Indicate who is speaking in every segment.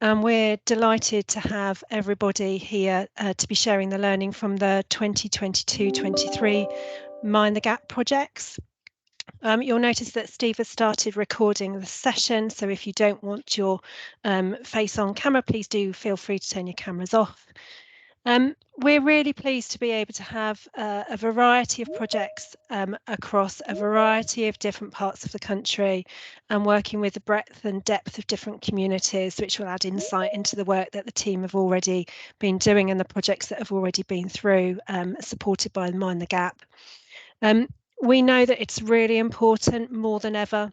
Speaker 1: and we're delighted to have everybody here to be sharing the learning from the 2022-23 Mind the Gap projects. You'll notice that Steve has started recording the session, so if you don't want your face on camera, please do feel free to turn your cameras off. We're really pleased to be able to have a variety of projects across a variety of different parts of the country and working with the breadth and depth of different communities, which will add insight into the work that the team have already been doing and the projects that have already been through, supported by Mind the Gap. We know that it's really important more than ever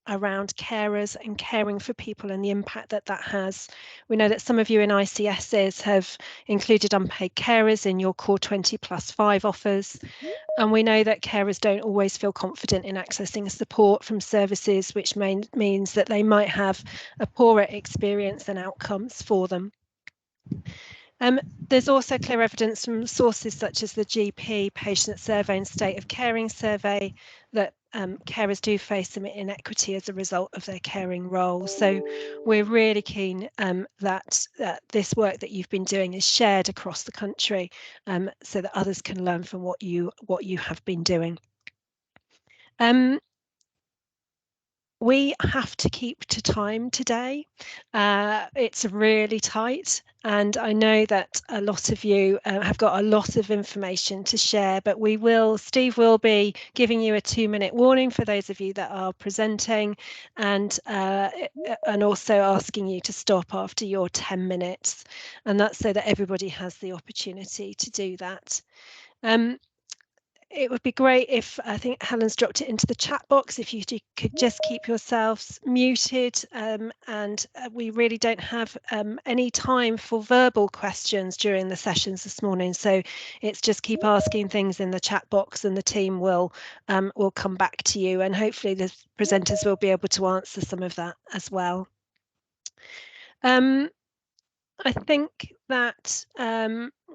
Speaker 1: around carers and caring for people and the impact that that has. We know that some of you in ICSs have included unpaid carers in your core 20+5 offers. And we know that carers don't always feel confident in accessing support from services, which means that they might have a poorer experience and outcomes for them. There's also clear evidence from sources such as the GP Patient Survey and State of Caring Survey that carers do face some inequity as a result of their caring role. So we're really keen that this work that you've been doing is shared across the country so that others can learn from what you have been doing. We have to keep to time today. It's really tight, and I know that a lot of you have got a lot of information to share, but Steve will be giving you a 2-minute warning for those of you that are presenting, and also asking you to stop after your 10 minutes, and that's so that everybody has the opportunity to do that. It would be great if, I think Helen's dropped it into the chat box, if you could just keep yourselves muted, and we really don't have any time for verbal questions during the sessions this morning, so it's just keep asking things in the chat box and the team will come back to you, and hopefully the presenters will be able to answer some of that as well. I think that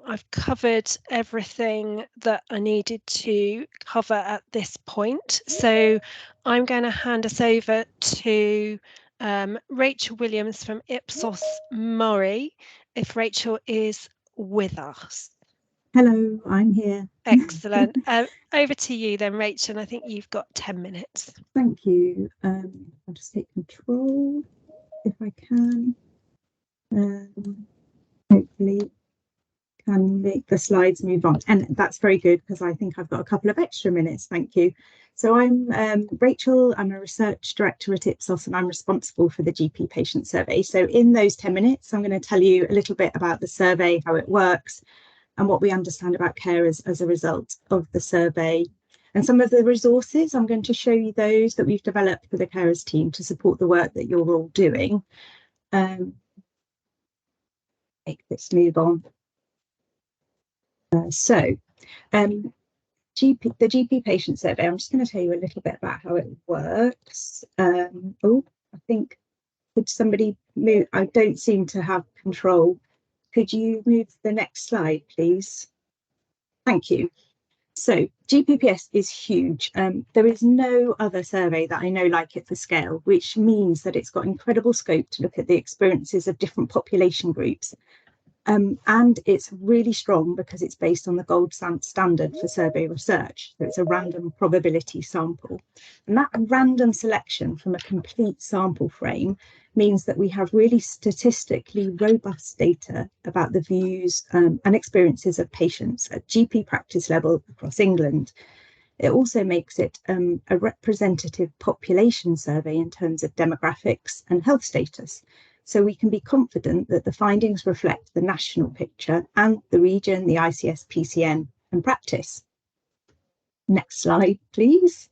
Speaker 1: I've covered everything that I needed to cover at this point. So I'm going to hand us over to Rachel Williams from Ipsos Murray, if Rachel is with us.
Speaker 2: Hello, I'm here.
Speaker 1: Excellent. Over to you then, Rachel, and I think you've got 10 minutes.
Speaker 2: Thank you. I'll just take control if I can. Hopefully can make the slides move on, and that's very good because I think I've got a couple of extra minutes. Thank you. So I'm Rachel. I'm a research director at Ipsos and I'm responsible for the GP patient survey. So in those 10 minutes I'm going to tell you a little bit about the survey, how it works, and what we understand about carers as a result of the survey. And some of the resources, I'm going to show you those that we've developed for the carers team to support the work that you're all doing. Make this move on. The GP patient survey, I'm just going to tell you a little bit about how it works. I think, could somebody move? I don't seem to have control. Could you move to the next slide, please? Thank you. So GPPS is huge. There is no other survey that I know like it for scale, which means that it's got incredible scope to look at the experiences of different population groups. And it's really strong because it's based on the gold standard for survey research. So it's a random probability sample. And that random selection from a complete sample frame means that we have really statistically robust data about the views and experiences of patients at GP practice level across England. It also makes it a representative population survey in terms of demographics and health status. So we can be confident that the findings reflect the national picture and the region, the ICS, PCN and practice. Next slide, please.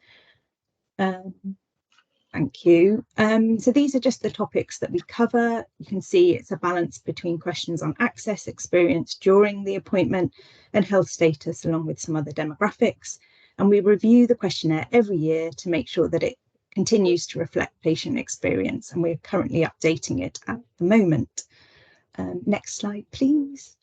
Speaker 2: Thank you. So these are just the topics that we cover. You can see it's a balance between questions on access, experience during the appointment and health status, along with some other demographics. And we review the questionnaire every year to make sure that it continues to reflect patient experience, and we're currently updating it at the moment. Next slide, please.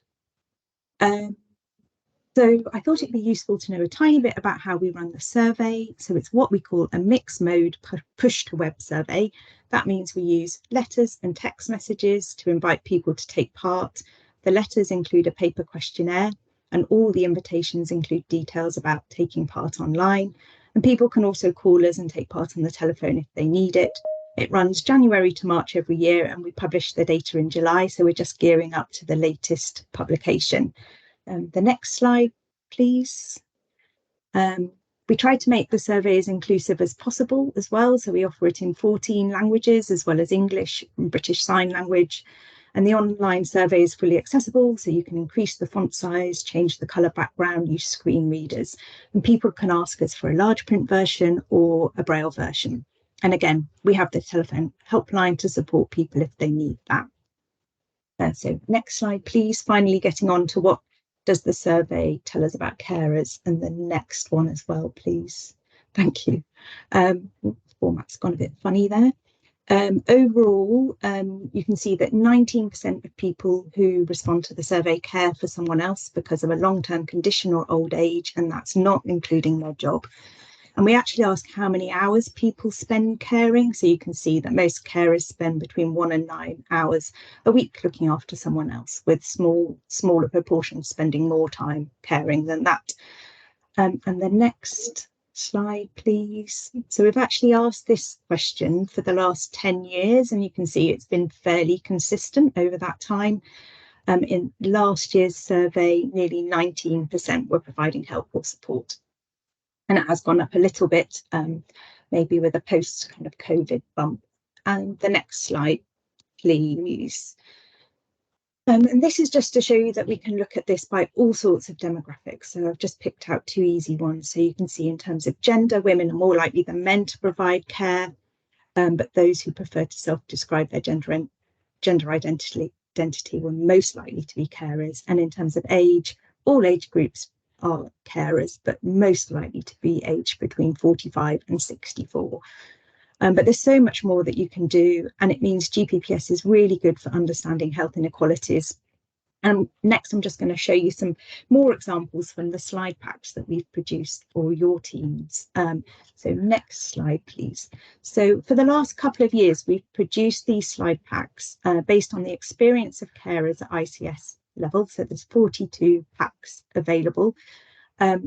Speaker 2: So I thought it'd be useful to know a tiny bit about how we run the survey. So it's what we call a mixed mode push to web survey. That means we use letters and text messages to invite people to take part. The letters include a paper questionnaire, and all the invitations include details about taking part online. And people can also call us and take part on the telephone if they need it. It runs January to March every year, and we publish the data in July. So we're just gearing up to the latest publication. The next slide, please. We try to make the survey as inclusive as possible as well. So we offer it in 14 languages, as well as English and British Sign Language. And the online survey is fully accessible, so you can increase the font size, change the colour background, use screen readers. And people can ask us for a large print version or a Braille version. And again, we have the telephone helpline to support people if they need that. So next slide, please. Finally, getting on to what does the survey tell us about carers, and the next one as well, please. Thank you. Format's gone a bit funny there. Overall, you can see that 19% of people who respond to the survey care for someone else because of a long-term condition or old age, and that's not including their job. And we actually ask how many hours people spend caring. So you can see that most carers spend between 1 and 9 hours a week looking after someone else, with smaller proportions spending more time caring than that. And the next slide, please. So we've actually asked this question for the last 10 years, and you can see it's been fairly consistent over that time. In last year's survey, nearly 19% were providing help or support. And it has gone up a little bit, maybe with a post kind of COVID bump. And the next slide, please. And this is just to show you that we can look at this by all sorts of demographics. So I've just picked out 2 easy ones. So you can see in terms of gender, women are more likely than men to provide care, but those who prefer to self-describe their gender identity were most likely to be carers. And in terms of age, all age groups are carers, but most likely to be aged between 45 and 64. But there's so much more that you can do, and it means GPPS is really good for understanding health inequalities. And next, I'm just going to show you some more examples from the slide packs that we've produced for your teams. So next slide, please. So for the last couple of years, we've produced these slide packs based on the experience of carers at ICS level. So there's 42 packs available.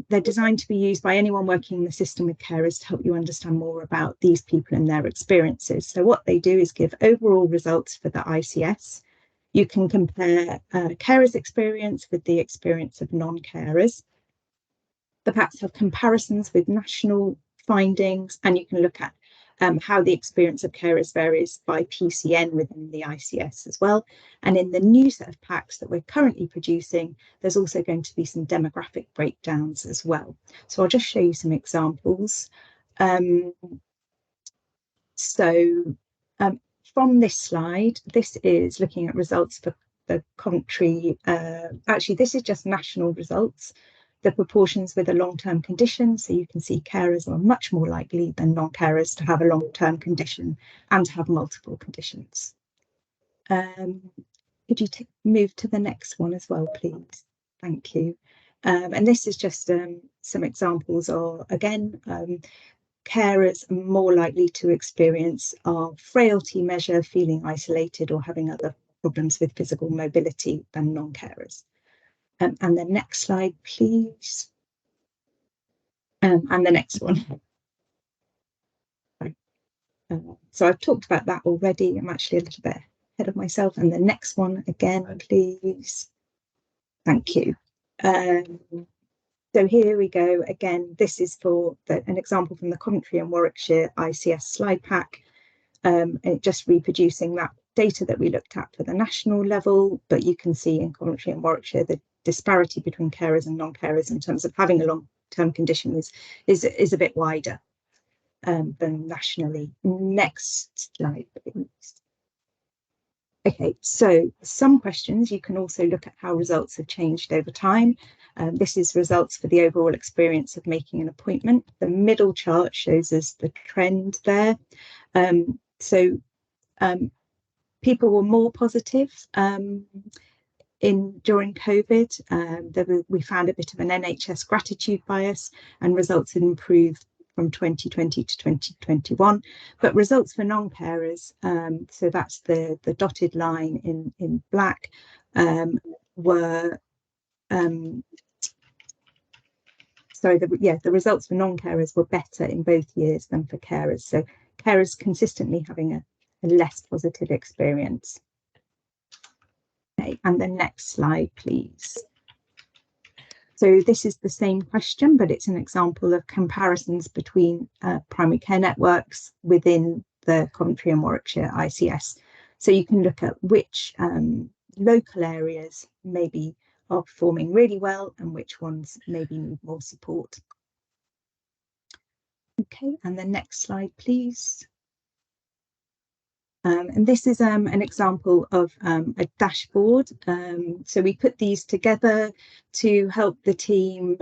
Speaker 2: They're designed to be used by anyone working in the system with carers to help you understand more about these people and their experiences. So what they do is give overall results for the ICS. You can compare carers' experience with the experience of non-carers. The packs have comparisons with national findings, and you can look at how the experience of carers varies by PCN within the ICS as well. And in the new set of packs that we're currently producing, there's also going to be some demographic breakdowns as well. So I'll just show you some examples. From this slide, this is looking at results for the Coventry. Actually, this is just national results. The proportions with a long-term condition. So you can see carers are much more likely than non-carers to have a long-term condition and to have multiple conditions. Could you move to the next one as well, please? Thank you. And this is just some examples of, again, carers are more likely to experience our frailty measure, feeling isolated or having other problems with physical mobility than non-carers. And the next slide, please. And the next one. So I've talked about that already. I'm actually a little bit ahead of myself. And the next one again, please. Thank you. So here we go. Again, this is for an example from the Coventry and Warwickshire ICS slide pack. And just reproducing that data that we looked at for the national level, but you can see in Coventry and Warwickshire the disparity between carers and non-carers in terms of having a long-term condition is a bit wider than nationally. Next slide, please. Okay, so some questions. You can also look at how results have changed over time. This is results for the overall experience of making an appointment. The middle chart shows us the trend there. People were more positive during COVID, we found a bit of an NHS gratitude bias, and results had improved from 2020 to 2021. But results for non-carers, so that's the dotted line in black, were the results for non-carers were better in both years than for carers. So carers consistently having a less positive experience. Okay, and the next slide, please. So this is the same question, but it's an example of comparisons between primary care networks within the Coventry and Warwickshire ICS. So you can look at which local areas maybe are performing really well and which ones maybe need more support. Okay, and the next slide, please. And this is an example of a dashboard. So we put these together to help the team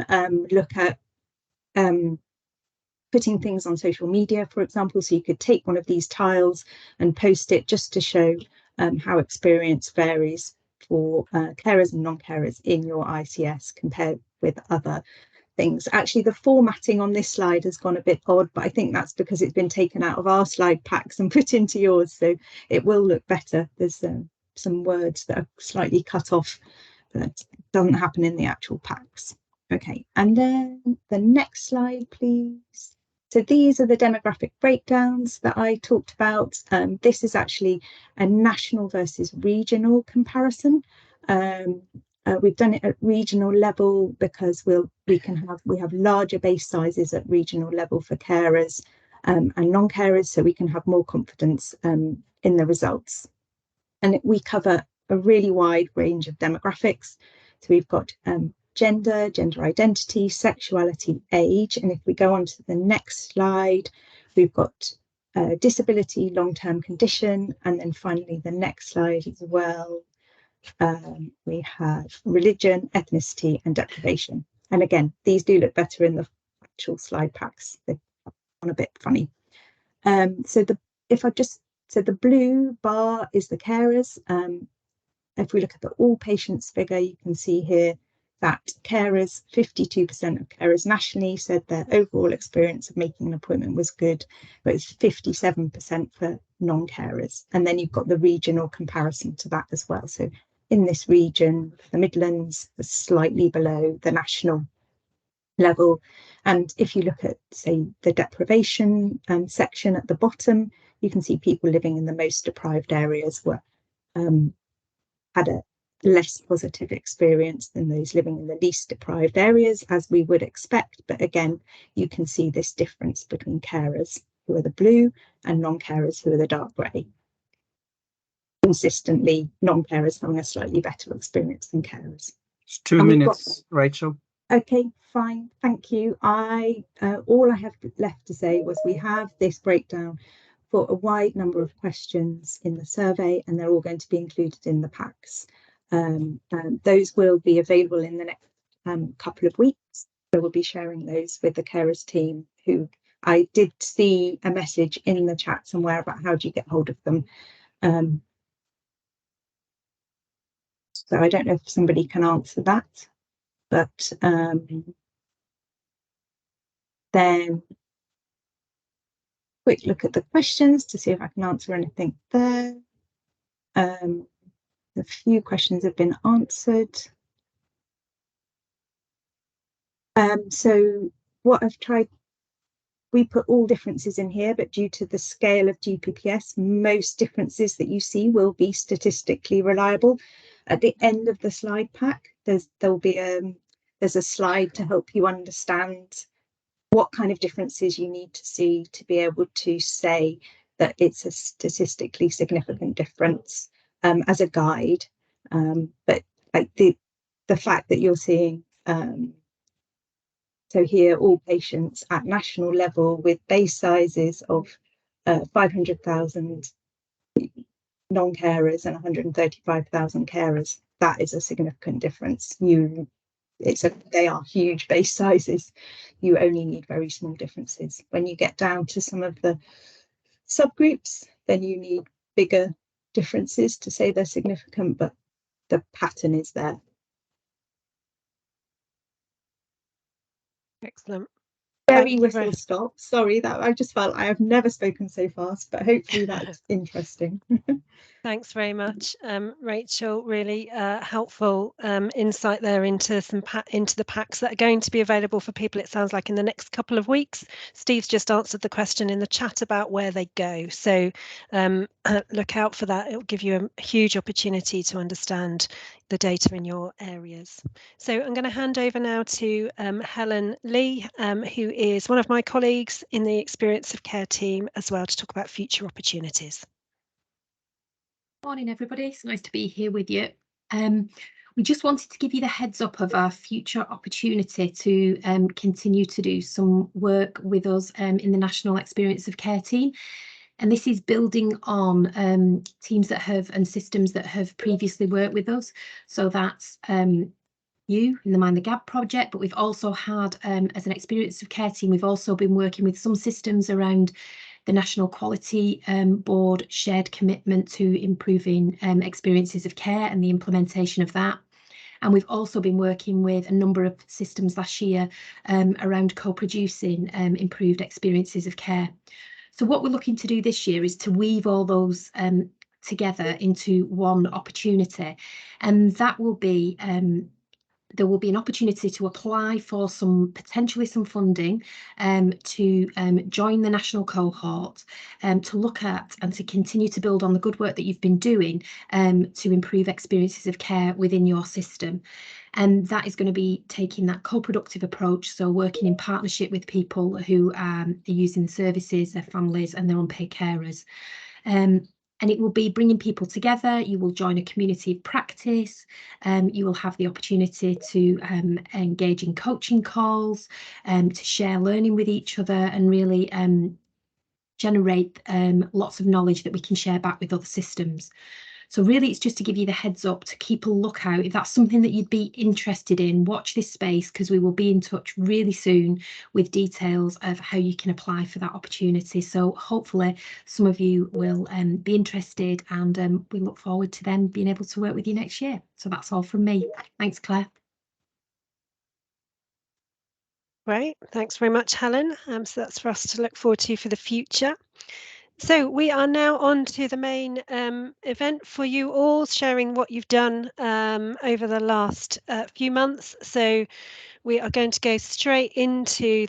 Speaker 2: look at putting things on social media, for example. So you could take one of these tiles and post it just to show how experience varies for carers and non-carers in your ICS compared with other things. Actually, the formatting on this slide has gone a bit odd, but I think that's because it's been taken out of our slide packs and put into yours, so it will look better. There's some words that are slightly cut off, but that doesn't happen in the actual packs. Okay, and then the next slide, please. So these are the demographic breakdowns that I talked about. This is actually a national versus regional comparison. We've done it at regional level because we have larger base sizes at regional level for carers and non-carers, so we can have more confidence in the results. And we cover a really wide range of demographics. So we've got gender identity, sexuality, age, and if we go on to the next slide, we've got disability, long-term condition, and then finally the next slide as well. We have religion, ethnicity, and deprivation. And again, these do look better in the actual slide packs. They're a bit funny. So the blue bar is the carers. If we look at the all patients figure, you can see here that carers, 52% of carers nationally said their overall experience of making an appointment was good, but it's 57% for non-carers. And then you've got the regional comparison to that as well. So in this region, the Midlands was slightly below the national level. And if you look at, say, the deprivation section at the bottom, you can see people living in the most deprived areas were had a less positive experience than those living in the least deprived areas, as we would expect. But again, you can see this difference between carers who are the blue and non-carers who are the dark grey. Consistently, non-carers having a slightly better experience than carers.
Speaker 3: It's 2 minutes, Rachel.
Speaker 2: Okay, fine, thank you. All I have left to say was we have this breakdown for a wide number of questions in the survey, and they're all going to be included in the packs. Those will be available in the next couple of weeks. So we'll be sharing those with the carers team, who I did see a message in the chat somewhere about how do you get hold of them. So I don't know if somebody can answer that, but then quick look at the questions to see if I can answer anything there. A few questions have been answered. So what I've tried, we put all differences in here, but due to the scale of GPPS, most differences that you see will be statistically reliable. At the end of the slide pack, there's a slide to help you understand what kind of differences you need to see to be able to say that it's a statistically significant difference as a guide. But like the fact that you're seeing, so here all patients at national level with base sizes of 500,000 non-carers and 135,000 carers, that is a significant difference. They are huge base sizes. You only need very small differences. When you get down to some of the subgroups, then you need bigger differences to say they're significant, but the pattern is there.
Speaker 1: Excellent.
Speaker 2: Very whistle stop. Sorry, that I just felt I have never spoken so fast, but hopefully that's interesting.
Speaker 1: Thanks very much, Rachel. Really helpful insight there into into the packs that are going to be available for people. It sounds like in the next couple of weeks. Steve's just answered the question in the chat about where they go, so look out for that. It will give you a huge opportunity to understand the data in your areas. So I'm going to hand over now to Helen Lee, who is one of my colleagues in the Experience of Care team as well, to talk about future opportunities.
Speaker 4: Morning, everybody. It's nice to be here with you. We just wanted to give you the heads up of our future opportunity to continue to do some work with us in the National Experience of Care team. And this is building on teams that have and systems that have previously worked with us. So that's you in the Mind the Gap project, but we've also had, as an Experience of Care team, we've also been working with some systems around the National Quality Board shared commitment to improving experiences of care and the implementation of that. And we've also been working with a number of systems last year around co-producing improved experiences of care. So what we're looking to do this year is to weave all those together into one opportunity, and that will be there will be an opportunity to apply for potentially some funding to join the national cohort, to look at and to continue to build on the good work that you've been doing to improve experiences of care within your system. And that is going to be taking that co-productive approach, so working in partnership with people who are using the services, their families and their unpaid carers. And it will be bringing people together. You will join a community of practice. You will have the opportunity to engage in coaching calls, to share learning with each other, and really generate lots of knowledge that we can share back with other systems. So really, it's just to give you the heads up to keep a lookout. If that's something that you'd be interested in, watch this space, because we will be in touch really soon with details of how you can apply for that opportunity. So hopefully some of you will be interested, and we look forward to then being able to work with you next year. So that's all from me. Thanks, Claire.
Speaker 1: Great, thanks very much, Helen. So that's for us to look forward to for the future. So we are now on to the main event for you all, sharing what you've done over the last few months. So we are going to go straight into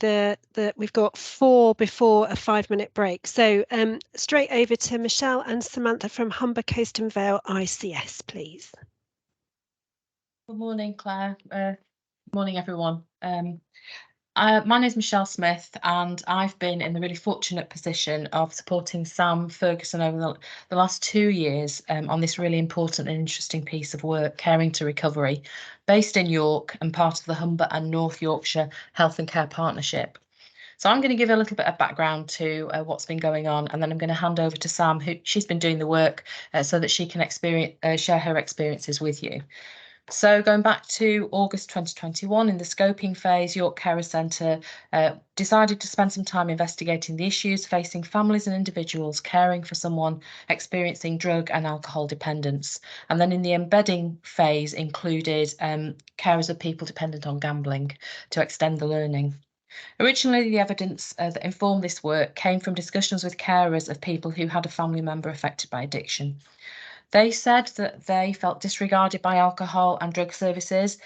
Speaker 1: we've got 4 before a 5-minute break. So straight over to Michelle and Samantha from Humber Coast and Vale ICS, please.
Speaker 5: Good morning, Claire. Good morning, everyone. My name is Michelle Smith, and I've been in the really fortunate position of supporting Sam Ferguson over the last 2 years on this really important and interesting piece of work, Caring to Recovery, based in York and part of the Humber and North Yorkshire Health and Care Partnership. So I'm going to give a little bit of background to what's been going on, and then I'm going to hand over to Sam, who she's been doing the work so that she can share her experiences with you. So going back to August 2021, in the scoping phase, York Carer Centre decided to spend some time investigating the issues facing families and individuals caring for someone experiencing drug and alcohol dependence. And then in the embedding phase included carers of people dependent on gambling to extend the learning. Originally, the evidence that informed this work came from discussions with carers of people who had a family member affected by addiction. They said that they felt disregarded by alcohol and drug services,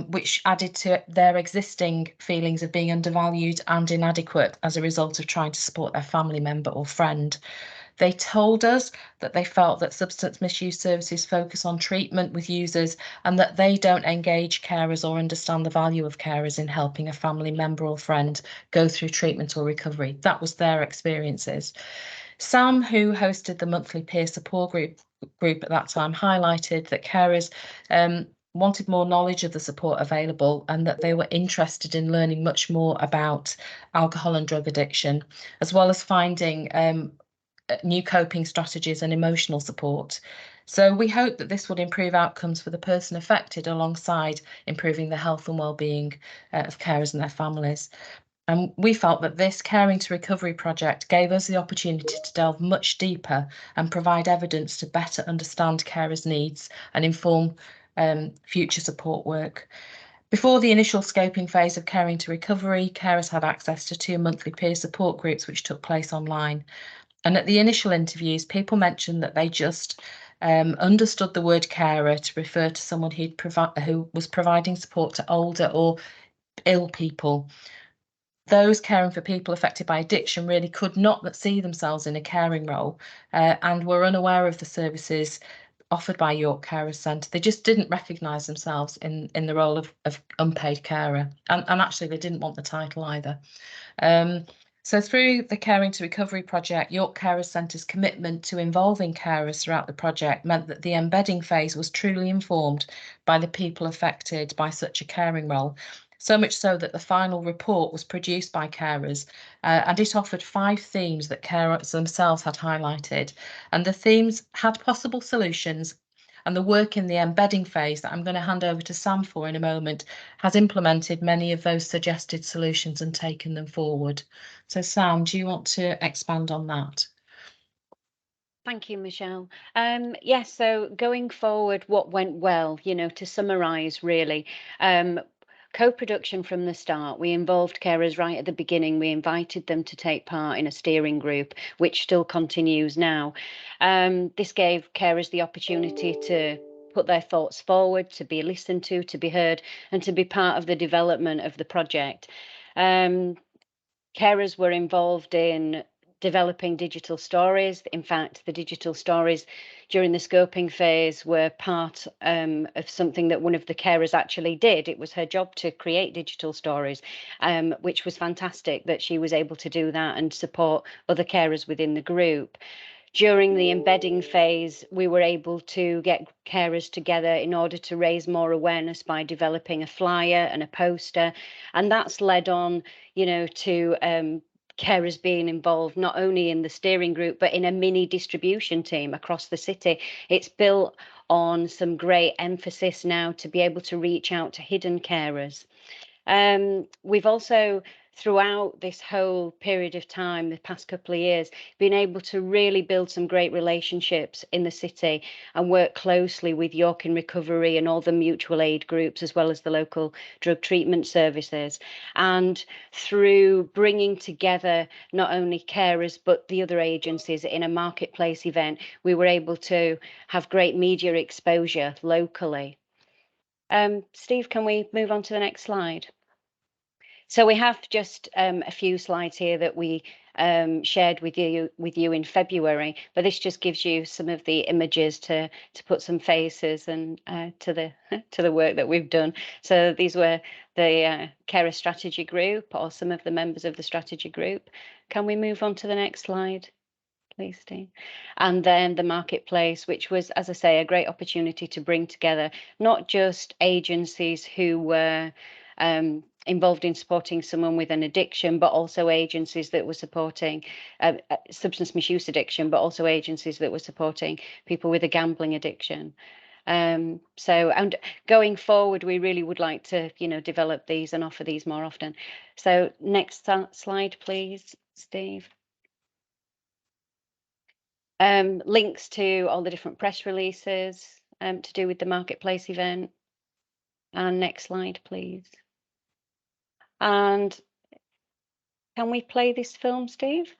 Speaker 5: which added to their existing feelings of being undervalued and inadequate as a result of trying to support their family member or friend. They told us that they felt that substance misuse services focus on treatment with users and that they don't engage carers or understand the value of carers in helping a family member or friend go through treatment or recovery. That was their experiences. Sam, who hosted the monthly peer support group at that time, highlighted that carers wanted more knowledge of the support available and that they were interested in learning much more about alcohol and drug addiction, as well as finding new coping strategies and emotional support. So we hope that this would improve outcomes for the person affected alongside improving the health and well-being of carers and their families. And we felt that this Caring to Recovery project gave us the opportunity to delve much deeper and provide evidence to better understand carers' needs and inform future support work. Before the initial scoping phase of Caring to Recovery, carers had access to 2 monthly peer support groups which took place online. And at the initial interviews, people mentioned that they just understood the word carer to refer to someone who was providing support to older or ill people. Those caring for people affected by addiction really could not see themselves in a caring role and were unaware of the services offered by York Carers Centre. They just didn't recognise themselves in the role of unpaid carer, and actually they didn't want the title either. So through the Caring to Recovery project, York Carers Centre's commitment to involving carers throughout the project meant that the embedding phase was truly informed by the people affected by such a caring role. So much so that the final report was produced by carers and it offered 5 themes that carers themselves had highlighted. And the themes had possible solutions, and the work in the embedding phase that I'm going to hand over to Sam for in a moment has implemented many of those suggested solutions and taken them forward. So Sam, do you want to expand on that?
Speaker 6: Thank you, Michelle. Yes, so going forward, what went well, to summarise really, co-production from the start. We involved carers right at the beginning. We invited them to take part in a steering group, which still continues now. This gave carers the opportunity to put their thoughts forward, to be listened to be heard, and to be part of the development of the project. Carers were involved in developing digital stories. In fact, the digital stories during the scoping phase were part of something that one of the carers actually did. It was her job to create digital stories, which was fantastic that she was able to do that and support other carers within the group. During the embedding phase, we were able to get carers together in order to raise more awareness by developing a flyer and a poster. And that's led on, to carers being involved not only in the steering group, but in a mini distribution team across the city. It's built on some great emphasis now to be able to reach out to hidden carers. We've also, throughout this whole period of time, the past couple of years, been able to really build some great relationships in the city and work closely with York in Recovery and all the mutual aid groups, as well as the local drug treatment services. And through bringing together not only carers, but the other agencies in a marketplace event, we were able to have great media exposure locally. Steve, can we move on to the next slide? So we have just a few slides here that we shared with you in February, but this just gives you some of the images to put some faces and to the work that we've done. So these were the carer strategy group, or some of the members of the strategy group. Can we move on to the next slide, please, Steve? And then the marketplace, which was, as I say, a great opportunity to bring together not just agencies who were involved in supporting someone with an addiction, but also agencies that were supporting substance misuse addiction, but also agencies that were supporting people with a gambling addiction. And going forward, we really would like to, develop these and offer these more often. So next slide, please, Steve. Links to all the different press releases to do with the marketplace event. And next slide, please. And can we play this film, Steve?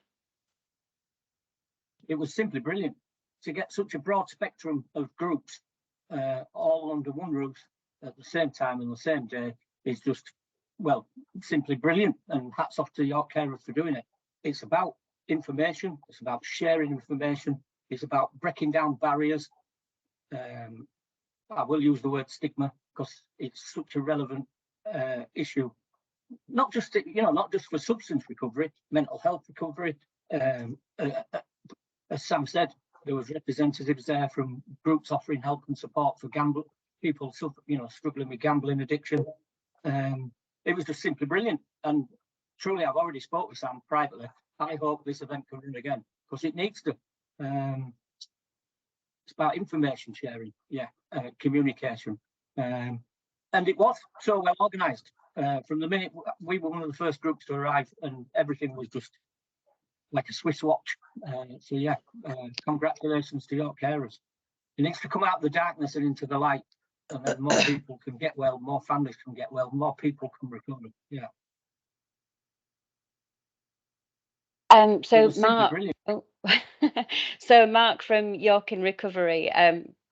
Speaker 7: It was simply brilliant to get such a broad spectrum of groups all under one roof at the same time on the same day is just, well, simply brilliant. And hats off to York Carers for doing it. It's about information. It's about sharing information. It's about breaking down barriers. I will use the word stigma because it's such a relevant issue. Not just for substance recovery, mental health recovery. As Sam said, there was representatives there from groups offering help and support for people, struggling with gambling addiction. It was just simply brilliant. And truly, I've already spoke with Sam privately. I hope this event can run again because it needs to. It's about information sharing, communication, and it was so well organised. from the minute we were one of the first groups to arrive, and everything was just like a Swiss watch. So yeah, congratulations to your carers. It needs to come out of the darkness and into the light, and then more people can get well, more families can get well, more people can recover. Yeah.
Speaker 6: So Mark, so Mark from York in Recovery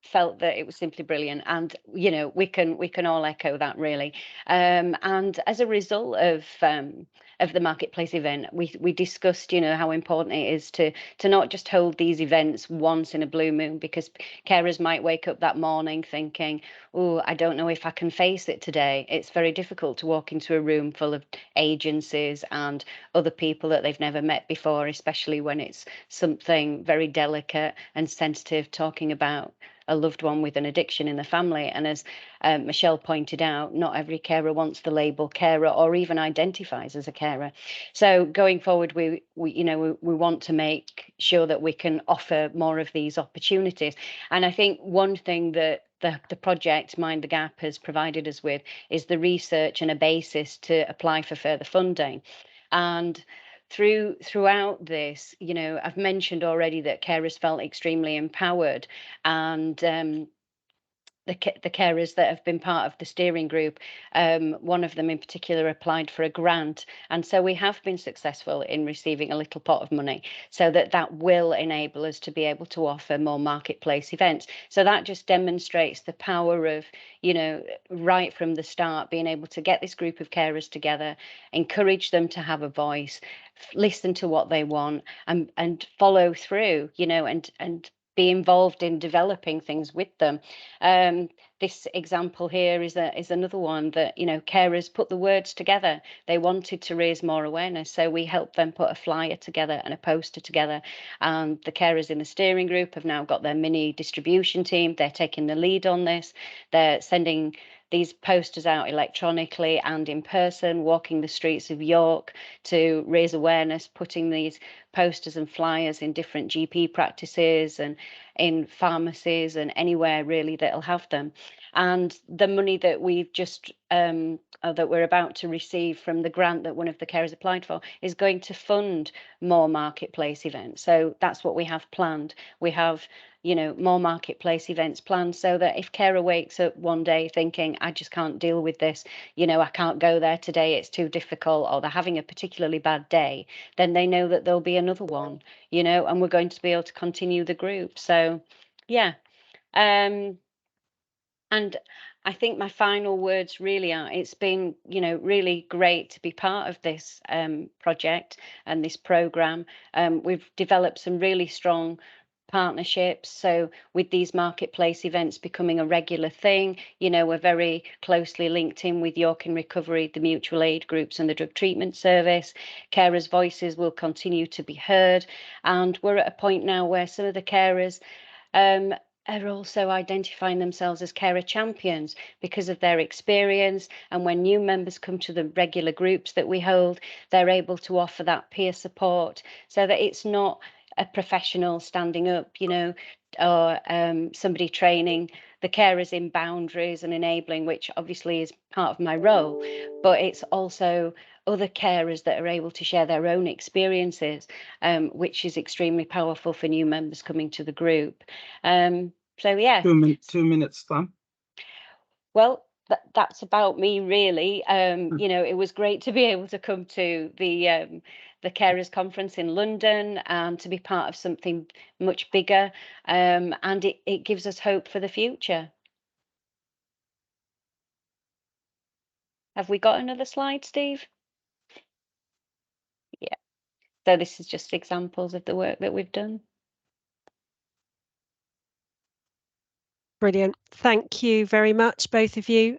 Speaker 6: felt that it was simply brilliant, and you know we can all echo that really. And as a result of the marketplace event, we discussed, you know, how important it is to not just hold these events once in a blue moon, because carers might wake up that morning thinking, oh, I don't know if I can face it today. It's very difficult to walk into a room full of agencies and other people that they've never met before, especially when it's something very delicate and sensitive, talking about a loved one with an addiction in the family. And as Michelle pointed out, not every carer wants the label carer or even identifies as a carer. So going forward, we want to make sure that we can offer more of these opportunities. And I think one thing that the project Mind the Gap has provided us with is the research and a basis to apply for further funding. And throughout this, you know, I've mentioned already that carers felt extremely empowered, and the carers that have been part of the steering group, one of them in particular applied for a grant, and so we have been successful in receiving a little pot of money, so that will enable us to be able to offer more marketplace events. So that just demonstrates the power of, you know, right from the start, being able to get this group of carers together, encourage them to have a voice, listen to what they want, and follow through, you know, and be involved in developing things with them. This example here is another one that, you know, carers put the words together. They wanted to raise more awareness, so we helped them put a flyer together and a poster together. And the carers in the steering group have now got their mini distribution team. They're taking the lead on this. They're sending these posters out electronically and in person, walking the streets of York to raise awareness, putting these posters and flyers in different GP practices and in pharmacies and anywhere really that'll have them. And the money that we've just that we're about to receive from the grant that one of the carers applied for is going to fund more marketplace events. So that's what we have planned. We have, you know, more marketplace events planned, so that if carer wakes up one day thinking, I just can't deal with this, you know, I can't go there today, it's too difficult, or they're having a particularly bad day, then they know that there'll be another one, you know, and we're going to be able to continue the group. So yeah. And I think my final words really are, it's been, you know, really great to be part of this project and this programme. We've developed some really strong partnerships. So with these marketplace events becoming a regular thing, you know, we're very closely linked in with York in Recovery, the mutual aid groups and the drug treatment service. Carers' voices will continue to be heard. And we're at a point now where some of the carers are also identifying themselves as carer champions because of their experience. And when new members come to the regular groups that we hold, they're able to offer that peer support, so that it's not a professional standing up, you know, or somebody training the carers in boundaries and enabling, which obviously is part of my role, but it's also other carers that are able to share their own experiences, which is extremely powerful for new members coming to the group. So yeah.
Speaker 3: 2 minutes, Sam.
Speaker 6: Well, that's about me really. You know, it was great to be able to come to the Carers Conference in London and to be part of something much bigger, and it gives us hope for the future. Have we got another slide, Steve? Yeah. So this is just examples of the work that we've done.
Speaker 1: Brilliant. Thank you very much, both of you.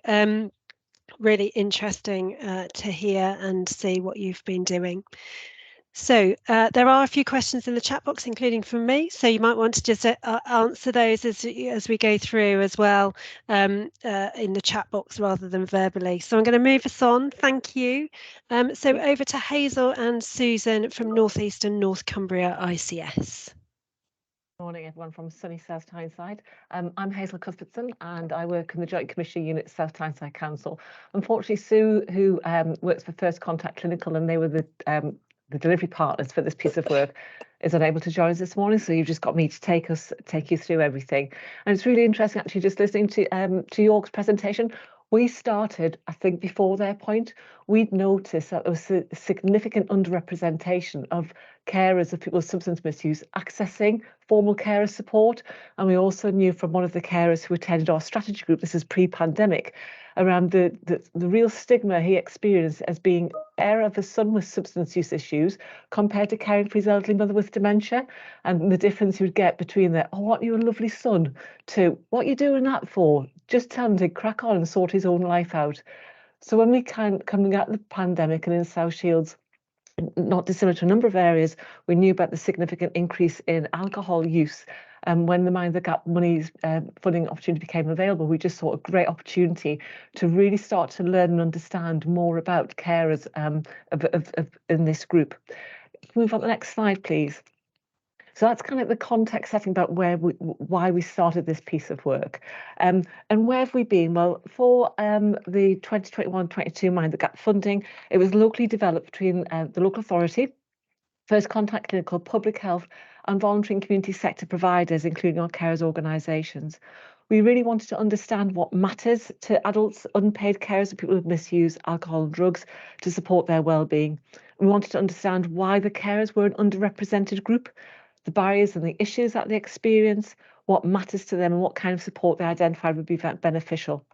Speaker 1: Really interesting to hear and see what you've been doing. So there are a few questions in the chat box, including from me. So you might want to just answer those as we go through as well in the chat box rather than verbally. So I'm going to move us on. Thank you. So over to Hazel and Susan from North East and North Cumbria ICS.
Speaker 8: Morning, everyone from sunny South Tyneside. I'm Hazel Cuthbertson and I work in the Joint Commissioner Unit, South Tyneside Council. Unfortunately, Sue, who works for First Contact Clinical, and they were the delivery partners for this piece of work, is unable to join us this morning. So you've just got me to take you through everything. And it's really interesting, actually, just listening to York's presentation. We started, I think, before their point. We'd noticed that there was a significant underrepresentation of carers of people with substance misuse accessing formal carer support. And we also knew from one of the carers who attended our strategy group, this is pre-pandemic, around the real stigma he experienced as being heir of a son with substance use issues compared to caring for his elderly mother with dementia, and the difference you would get between the, oh, what, you're a lovely son, to what are you doing that for? Just tell him to crack on and sort his own life out. So when we coming out of the pandemic and in South Shields, not dissimilar to a number of areas, we knew about the significant increase in alcohol use. And when the Mind the Gap money's funding opportunity became available, we just saw a great opportunity to really start to learn and understand more about carers in this group. Move on to the next slide, please. So that's kind of the context setting about why we started this piece of work. And where have we been? Well, for the 2021-22 Mind the Gap funding, it was locally developed between the local authority, First Contact Clinical, public health, and voluntary and community sector providers, including our carers organisations. We really wanted to understand what matters to adults, unpaid carers, and people who misuse alcohol and drugs to support their well-being. We wanted to understand why the carers were an underrepresented group, the barriers and the issues that they experience, what matters to them, and what kind of support they identified would be beneficial.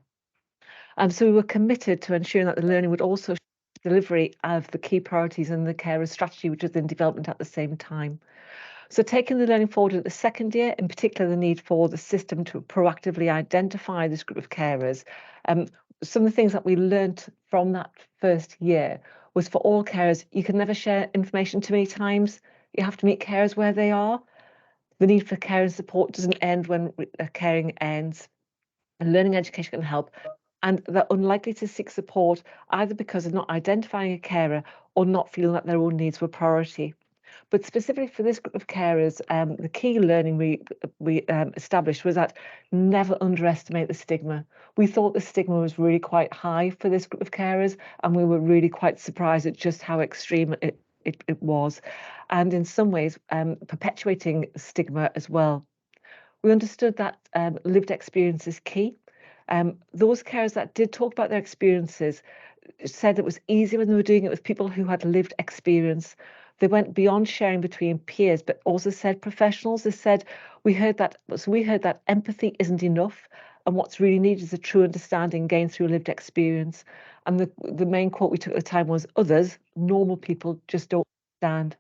Speaker 8: So we were committed to ensuring that the learning would also delivery of the key priorities in the carer strategy, which was in development at the same time. So taking the learning forward at the second year, in particular the need for the system to proactively identify this group of carers. Some of the things that we learned from that first year was for all carers, you can never share information too many times. You have to meet carers where they are. The need for care and support doesn't end when caring ends. And learning education can help. And they're unlikely to seek support either because of not identifying a carer or not feeling that their own needs were priority. But specifically for this group of carers, the key learning we established was that never underestimate the stigma. We thought the stigma was really quite high for this group of carers, and we were really quite surprised at just how extreme it was, and in some ways perpetuating stigma as well. We understood that lived experience is key. Those carers that did talk about their experiences said it was easier when they were doing it with people who had lived experience. They went beyond sharing between peers, but also said professionals. They said, we heard that empathy isn't enough, and what's really needed is a true understanding gained through lived experience. And the main quote we took at the time was, others, normal people, just don't understand.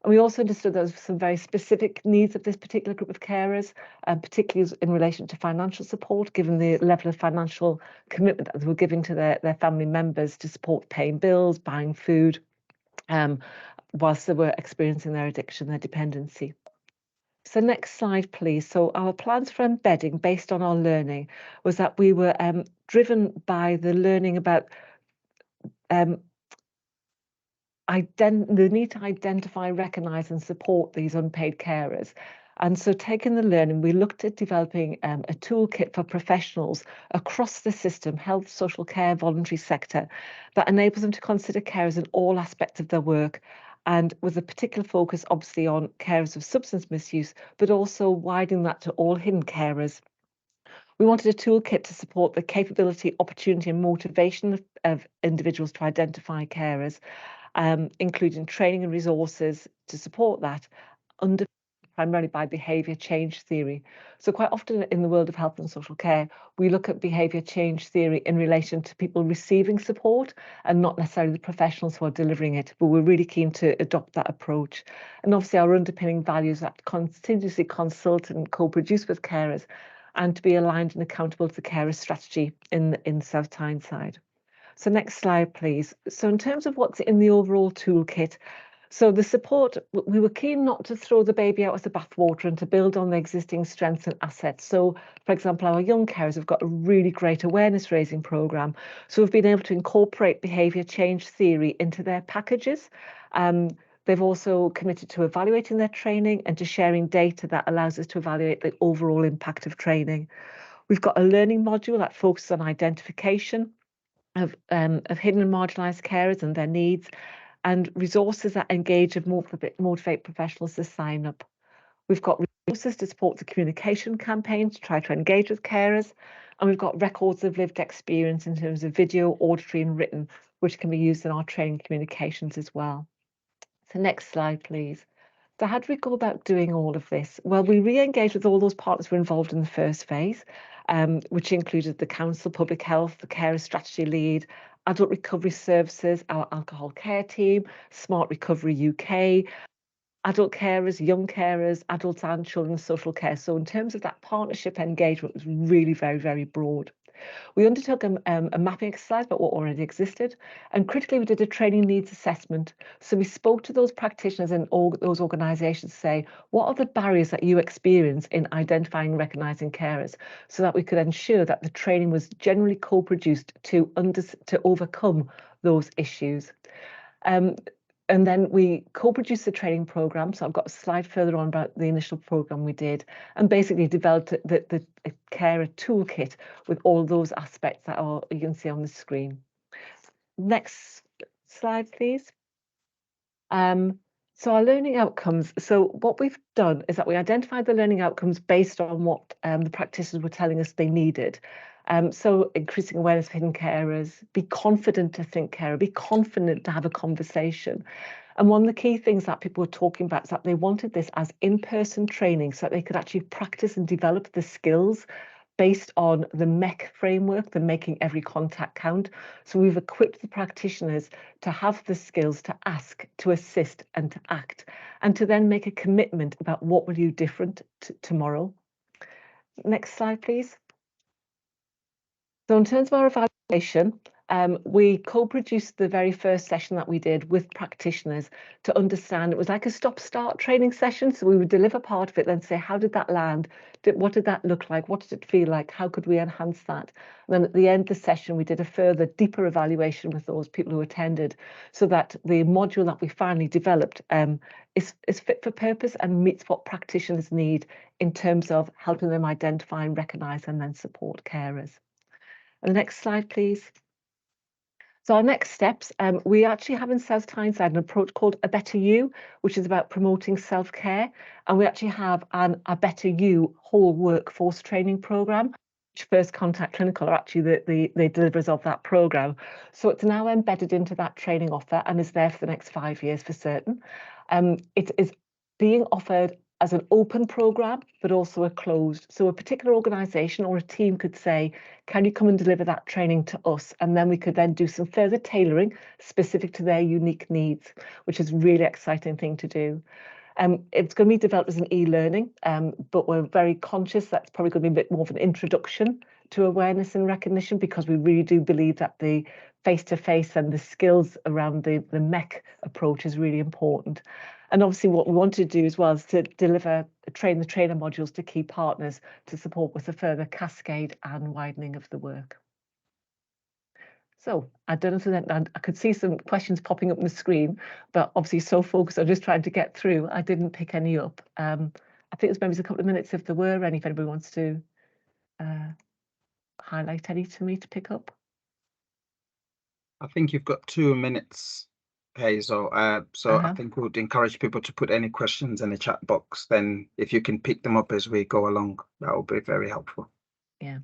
Speaker 8: And we also understood there was some very specific needs of this particular group of carers, particularly in relation to financial support, given the level of financial commitment that they were giving to their family members to support paying bills, buying food, whilst they were experiencing their addiction, their dependency. So next slide, please. So our plans for embedding based on our learning was that we were driven by the learning about the need to identify, recognise and support these unpaid carers. And so taking the learning, we looked at developing a toolkit for professionals across the system, health, social care, voluntary sector, that enables them to consider carers in all aspects of their work, and with a particular focus obviously on carers of substance misuse, but also widening that to all hidden carers. We wanted a toolkit to support the capability, opportunity and motivation of individuals to identify carers, including training and resources to support that, underpinned primarily by behaviour change theory. So quite often in the world of health and social care, we look at behaviour change theory in relation to people receiving support and not necessarily the professionals who are delivering it, but we're really keen to adopt that approach. And obviously our underpinning values that continuously consult and co-produce with carers, and to be aligned and accountable to the carer strategy in South Tyneside. So next slide, please. So in terms of what's in the overall toolkit, so the support, we were keen not to throw the baby out with the bathwater and to build on the existing strengths and assets. So, for example, our young carers have got a really great awareness raising programme. So we've been able to incorporate behaviour change theory into their packages. They've also committed to evaluating their training and to sharing data that allows us to evaluate the overall impact of training. We've got a learning module that focuses on identification of hidden and marginalised carers and their needs, and resources that engage and motivate professionals to sign up. We've got resources to support the communication campaign to try to engage with carers, and we've got records of lived experience in terms of video, auditory and written, which can be used in our training communications as well. So next slide, please. So how do we go about doing all of this? Well, we re-engage with all those partners who were involved in the first phase, which included the council, public health, the carer strategy lead, adult recovery services, our alcohol care team, Smart Recovery UK, adult carers, young carers, adults and children's social care. So in terms of that partnership engagement, it was really very, very broad. We undertook a mapping exercise about what already existed, and critically we did a training needs assessment. So we spoke to those practitioners and all those organisations to say, what are the barriers that you experience in identifying and recognising carers, so that we could ensure that the training was generally co-produced to overcome those issues. And then we co-produced the training programme. So I've got a slide further on about the initial programme we did, and basically developed the carer toolkit with all those aspects that you can see on the screen. Next slide, please. So our learning outcomes. So what we've done is that we identified the learning outcomes based on what the practitioners were telling us they needed. So increasing awareness of hidden carers, be confident to think carer, be confident to have a conversation. And one of the key things that people were talking about is that they wanted this as in-person training so that they could actually practice and develop the skills based on the MEC framework, the Making Every Contact Count. So we've equipped the practitioners to have the skills to ask, to assist and to act, and to then make a commitment about what will you do different tomorrow. Next slide, please. So in terms of our evaluation, we co-produced the very first session that we did with practitioners to understand. It was like a stop-start training session. So we would deliver part of it, then say, how did that land? What did that look like? What did it feel like? How could we enhance that? And then at the end of the session, we did a further deeper evaluation with those people who attended, so that the module that we finally developed is fit for purpose and meets what practitioners need in terms of helping them identify and recognise and then support carers. And the next slide, please. So our next steps, we actually have in South Tyneside an approach called A Better You, which is about promoting self-care. And we actually have a Better You whole workforce training programme, which First Contact Clinical are actually the deliverers of that programme. So it's now embedded into that training offer and is there for the next 5 years for certain. It is being offered as an open programme, but also a closed. So a particular organisation or a team could say, can you come and deliver that training to us? And then we could then do some further tailoring specific to their unique needs, which is a really exciting thing to do. It's going to be developed as an e-learning, but we're very conscious that's probably going to be a bit more of an introduction to awareness and recognition, because we really do believe that the face-to-face and the skills around the MEC approach is really important. And obviously what we wanted to do as well is to deliver train the trainer modules to key partners to support with a further cascade and widening of the work. So I don't know if I could see some questions popping up on the screen, but obviously so focused on just trying to get through, I didn't pick any up. I think there's maybe a couple of minutes if there were any, if anybody wants to highlight any to me to pick up.
Speaker 3: I think you've got 2 minutes, Hazel. So I think we would encourage people to put any questions in the chat box. Then if you can pick them up as we go along, that will be very helpful.
Speaker 8: Yeah.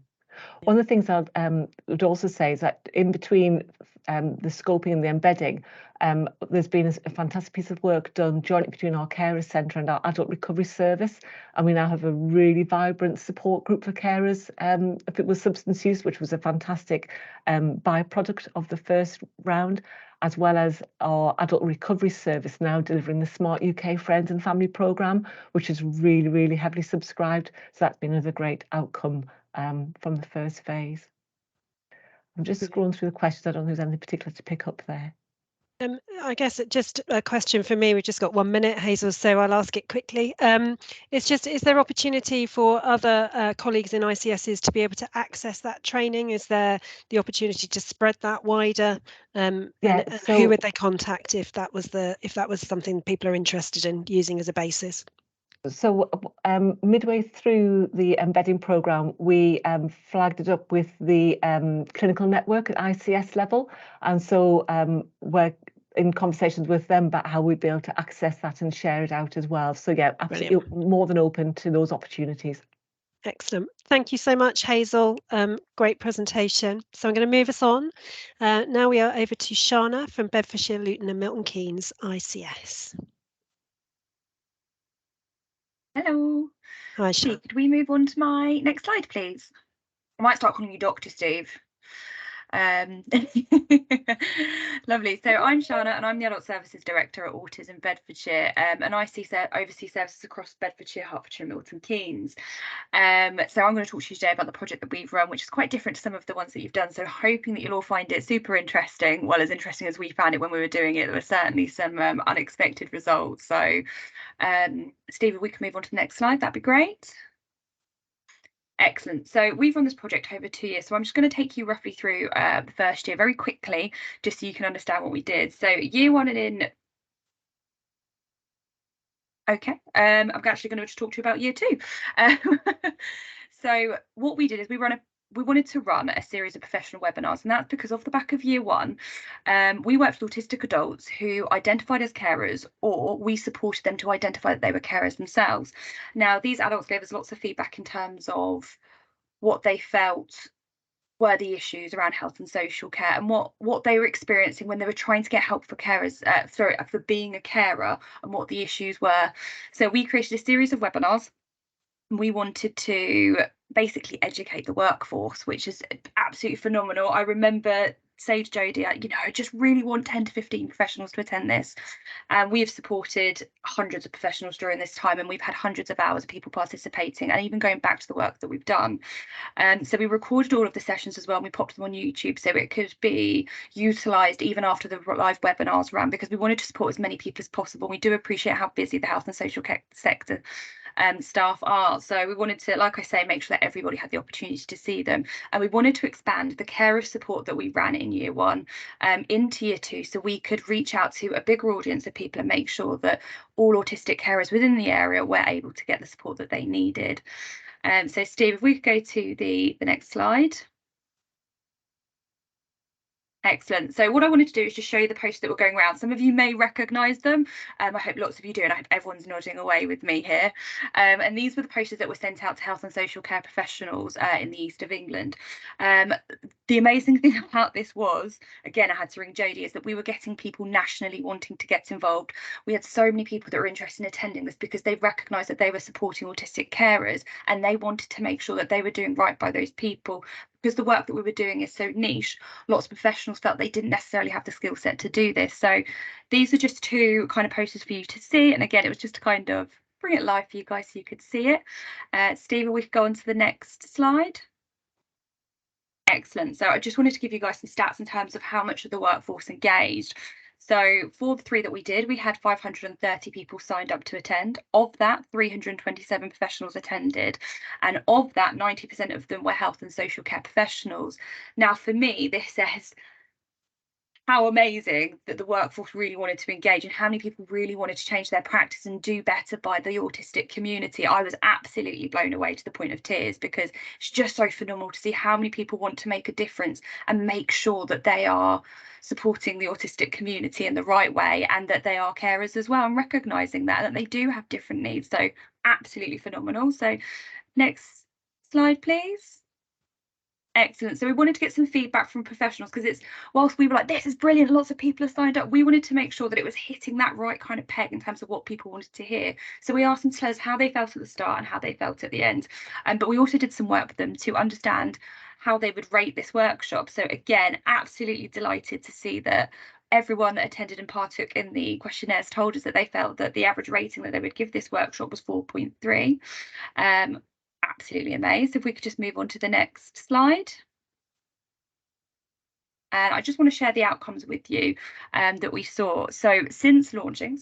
Speaker 8: One of the things I would also say is that in between the scoping and the embedding, there's been a fantastic piece of work done jointly between our carer centre and our adult recovery service, and we now have a really vibrant support group for carers if it was substance use, which was a fantastic byproduct of the first round, as well as our adult recovery service now delivering the Smart UK Friends and Family programme, which is really, really heavily subscribed. So that's been another great outcome from the first phase. I'm just scrolling through the questions. I don't think there's anything particular to pick up there.
Speaker 1: I guess just a question for me. We've just got 1 minute, Hazel, so I'll ask it quickly. It's just, is there opportunity for other colleagues in ICSs to be able to access that training? Is there the opportunity to spread that wider? And who would they contact if that was something people are interested in using as a basis?
Speaker 8: So midway through the embedding programme, we flagged it up with the clinical network at ICS level. And so we're in conversations with them about how we'd be able to access that and share it out as well. So yeah, absolutely. Brilliant. More than open to those opportunities.
Speaker 1: Excellent. Thank you so much, Hazel. Great presentation. So I'm going to move us on. Now we are over to Shana from Bedfordshire, Luton and Milton Keynes, ICS.
Speaker 9: Hello.
Speaker 1: Hi,
Speaker 9: Steve, could we move on to my next slide, please? I might start calling you Dr. Steve. Lovely. So I'm Shana and I'm the Adult Services Director at Autism Bedfordshire, and I oversee services across Bedfordshire, Hertfordshire, Milton Keynes. So I'm going to talk to you today about the project that we've run, which is quite different to some of the ones that you've done. So hoping that you'll all find it super interesting. Well, as interesting as we found it when we were doing it, there were certainly some unexpected results. So Steve, if we can move on to the next slide, that'd be great. Excellent. So we've run this project over 2 years. So I'm just going to take you roughly through the first year very quickly, just so you can understand what we did. So year one and in. Okay, I'm actually going to just talk to you about year two. So what we did is we wanted to run a series of professional webinars, and that's because off the back of year one, we worked with autistic adults who identified as carers, or we supported them to identify that they were carers themselves. Now, these adults gave us lots of feedback in terms of what they felt were the issues around health and social care, and what they were experiencing when they were trying to get help for carers, for being a carer, and what the issues were. So we created a series of webinars. We wanted to basically educate the workforce, which is absolutely phenomenal. I remember saying to Jodie, I just really want 10 to 15 professionals to attend this. And we have supported hundreds of professionals during this time, and we've had hundreds of hours of people participating, and even going back to the work that we've done. So we recorded all of the sessions as well, and we popped them on YouTube so it could be utilised even after the live webinars ran, because we wanted to support as many people as possible. We do appreciate how busy the health and social care sector staff are. So we wanted to, like I say, make sure that everybody had the opportunity to see them. And we wanted to expand the carer support that we ran in year one into year two, so we could reach out to a bigger audience of people and make sure that all autistic carers within the area were able to get the support that they needed. So Steve, if we could go to the next slide. Excellent. So what I wanted to do is just show you the posters that were going around. Some of you may recognise them. I hope lots of you do, and I hope everyone's nodding away with me here. And these were the posters that were sent out to health and social care professionals in the east of England. The amazing thing about this was, again, I had to ring Jodie, is that we were getting people nationally wanting to get involved. We had so many people that were interested in attending this because they recognised that they were supporting autistic carers, and they wanted to make sure that they were doing right by those people. Because the work that we were doing is so niche, lots of professionals felt they didn't necessarily have the skill set to do this. So these are just two kind of posters for you to see. And again, it was just to kind of bring it live for you guys so you could see it. Steve, we could go on to the next slide. Excellent. So I just wanted to give you guys some stats in terms of how much of the workforce engaged. So for the three that we did, we had 530 people signed up to attend. Of that, 327 professionals attended. And of that, 90% of them were health and social care professionals. Now, for me, this says how amazing that the workforce really wanted to engage, and how many people really wanted to change their practice and do better by the autistic community. I was absolutely blown away to the point of tears, because it's just so phenomenal to see how many people want to make a difference and make sure that they are supporting the autistic community in the right way, and that they are carers as well, and recognising that they do have different needs. So absolutely phenomenal. So next slide, please. Excellent. So we wanted to get some feedback from professionals, because it's, whilst we were like, this is brilliant, lots of people have signed up, we wanted to make sure that it was hitting that right kind of peg in terms of what people wanted to hear. So we asked them to tell us how they felt at the start and how they felt at the end. But we also did some work with them to understand how they would rate this workshop. So again, absolutely delighted to see that everyone that attended and partook in the questionnaires told us that they felt that the average rating that they would give this workshop was 4.3. Absolutely amazed. If we could just move on to the next slide. and I just want to share the outcomes with you that we saw. So since launching,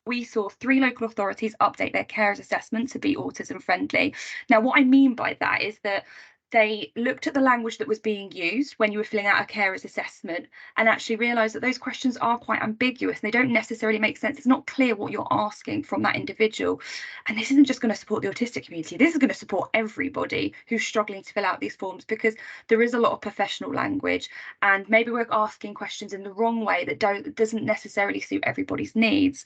Speaker 9: we saw 3 local authorities update their carers assessment to be autism friendly. Now, what I mean by that is that they looked at the language that was being used when you were filling out a carer's assessment and actually realised that those questions are quite ambiguous. They don't necessarily make sense. It's not clear what you're asking from that individual. And this isn't just going to support the autistic community. This is going to support everybody who's struggling to fill out these forms, because there is a lot of professional language and maybe we're asking questions in the wrong way that doesn't necessarily suit everybody's needs.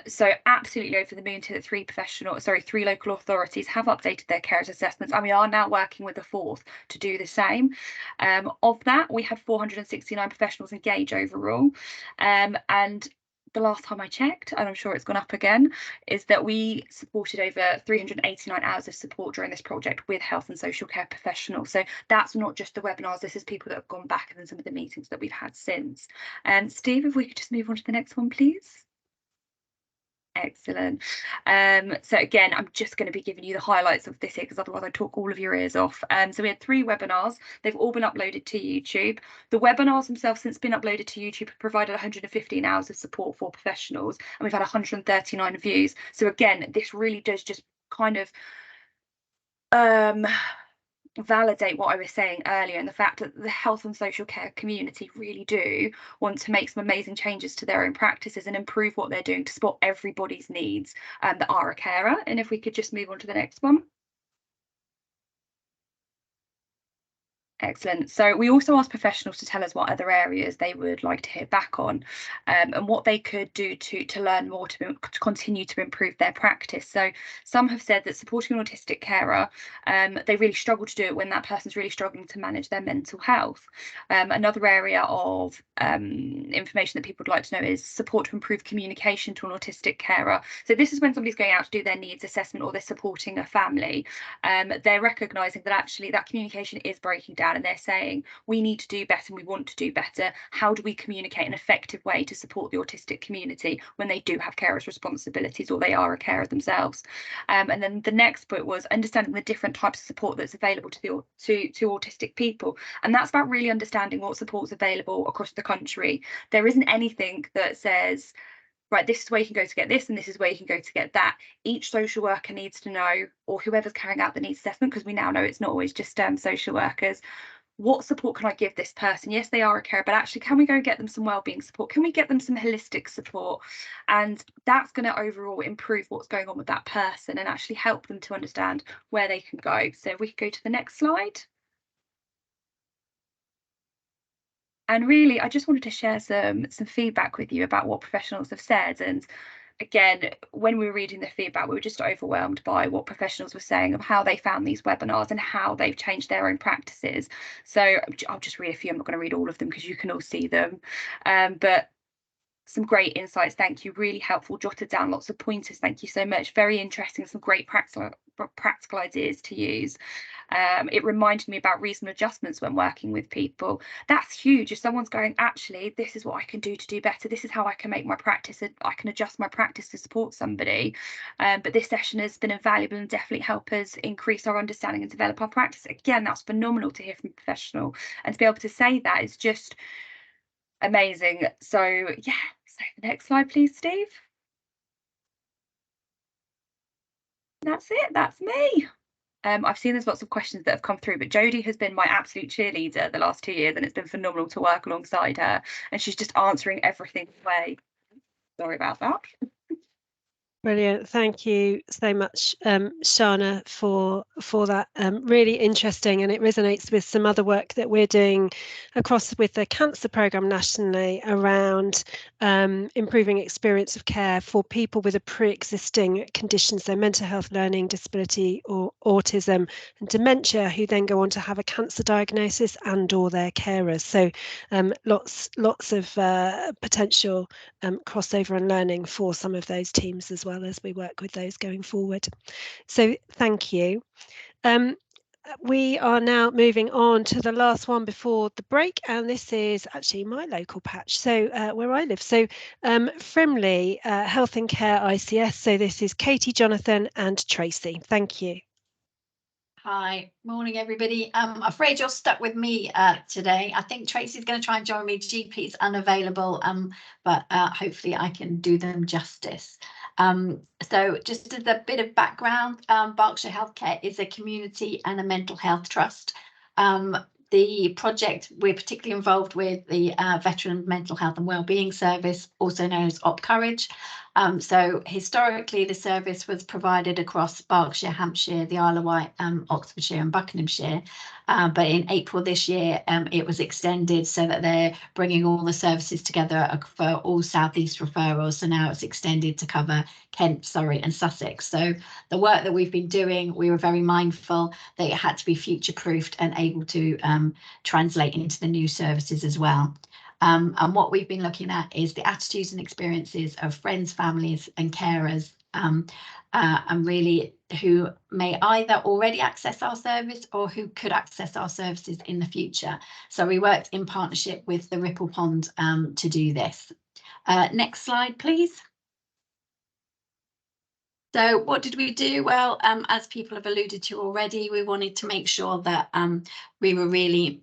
Speaker 9: So absolutely over the moon to the 3 local authorities have updated their carers assessments, and we are now working with the 4th to do the same. Of that, we had 469 professionals engage overall, and the last time I checked, and I'm sure it's gone up again, is that we supported over 389 hours of support during this project with health and social care professionals. So that's not just the webinars, this is people that have gone back and then some of the meetings that we've had since. Steve, if we could just move on to the next one, please. Excellent. So again, I'm just going to be giving you the highlights of this here, because otherwise I talk all of your ears off. So we had 3 webinars. They've all been uploaded to YouTube. The webinars themselves, since been uploaded to YouTube, have provided 115 hours of support for professionals, and we've had 139 views. So again, this really does just kind of validate what I was saying earlier, and the fact that the health and social care community really do want to make some amazing changes to their own practices and improve what they're doing to support everybody's needs that are a carer. And if we could just move on to the next one. Excellent. So we also asked professionals to tell us what other areas they would like to hear back on, and what they could do to learn more to continue to improve their practice. So some have said that supporting an autistic carer, they really struggle to do it when that person's really struggling to manage their mental health. Another area of information that people would like to know is support to improve communication to an autistic carer. So this is when somebody's going out to do their needs assessment or they're supporting a family. They're recognising that actually that communication is breaking down, and they're saying we need to do better and we want to do better. How do we communicate an effective way to support the autistic community when they do have carers responsibilities or they are a carer themselves? And then the next bit was understanding the different types of support that's available to autistic people, and that's about really understanding what support's available across the country. There isn't anything that says, right, this is where you can go to get this and this is where you can go to get that. Each social worker needs to know, or whoever's carrying out the needs assessment, because we now know it's not always just social workers, what support can I give this person? Yes, they are a carer, but actually, can we go and get them some wellbeing support? Can we get them some holistic support? And that's going to overall improve what's going on with that person and actually help them to understand where they can go. So we can go to the next slide. And really, I just wanted to share some feedback with you about what professionals have said. And again, when we were reading the feedback, we were just overwhelmed by what professionals were saying of how they found these webinars and how they've changed their own practices. So I'll just read a few. I'm not going to read all of them because you can all see them. But some great insights. Thank you. Really helpful. Jotted down lots of pointers. Thank you so much. Very interesting. Some great practical ideas to use. It reminded me about reasonable adjustments when working with people. That's huge. If someone's going, actually, this is what I can do to do better. This is how I can make my practice. I can adjust my practice to support somebody. But this session has been invaluable and definitely help us increase our understanding and develop our practice. Again, that's phenomenal to hear from a professional, and to be able to say that is just amazing. So yeah, so the next slide, please, Steve. That's it. That's me. I've seen there's lots of questions that have come through, but Jodie has been my absolute cheerleader the last 2 years, and it's been phenomenal to work alongside her, and she's just answering everything away. Sorry about that.
Speaker 1: Brilliant. Thank you so much, Shana, for that. Really interesting, and it resonates with some other work that we're doing across with the cancer programme nationally around improving experience of care for people with a pre-existing condition, so mental health, learning disability, or autism and dementia, who then go on to have a cancer diagnosis and or their carers. So lots of potential crossover and learning for some of those teams as well as we work with those going forward. So thank you. We are now moving on to the last one before the break, and this is actually my local patch, so where I live. So Frimley Health and Care ICS. So this is Katie, Jonathan and Tracy. Thank you.
Speaker 10: Hi, morning everybody. I'm afraid you're stuck with me today. I think Tracy's going to try and join me. GP's unavailable, but hopefully I can do them justice. So just as a bit of background, Berkshire Healthcare is a community and a mental health trust. The project we're particularly involved with, the Veteran Mental Health and Wellbeing Service, also known as Op Courage. So historically, the service was provided across Berkshire, Hampshire, the Isle of Wight, Oxfordshire and Buckinghamshire. But in April this year, it was extended so that they're bringing all the services together for all South East referrals. So now it's extended to cover Kent, Surrey and Sussex. So the work that we've been doing, we were very mindful that it had to be future-proofed and able to translate into the new services as well. And what we've been looking at is the attitudes and experiences of friends, families and carers, and really who may either already access our service or who could access our services in the future. So we worked in partnership with the Ripple Pond to do this. Next slide, please. So what did we do? Well, as people have alluded to already, we wanted to make sure that we were really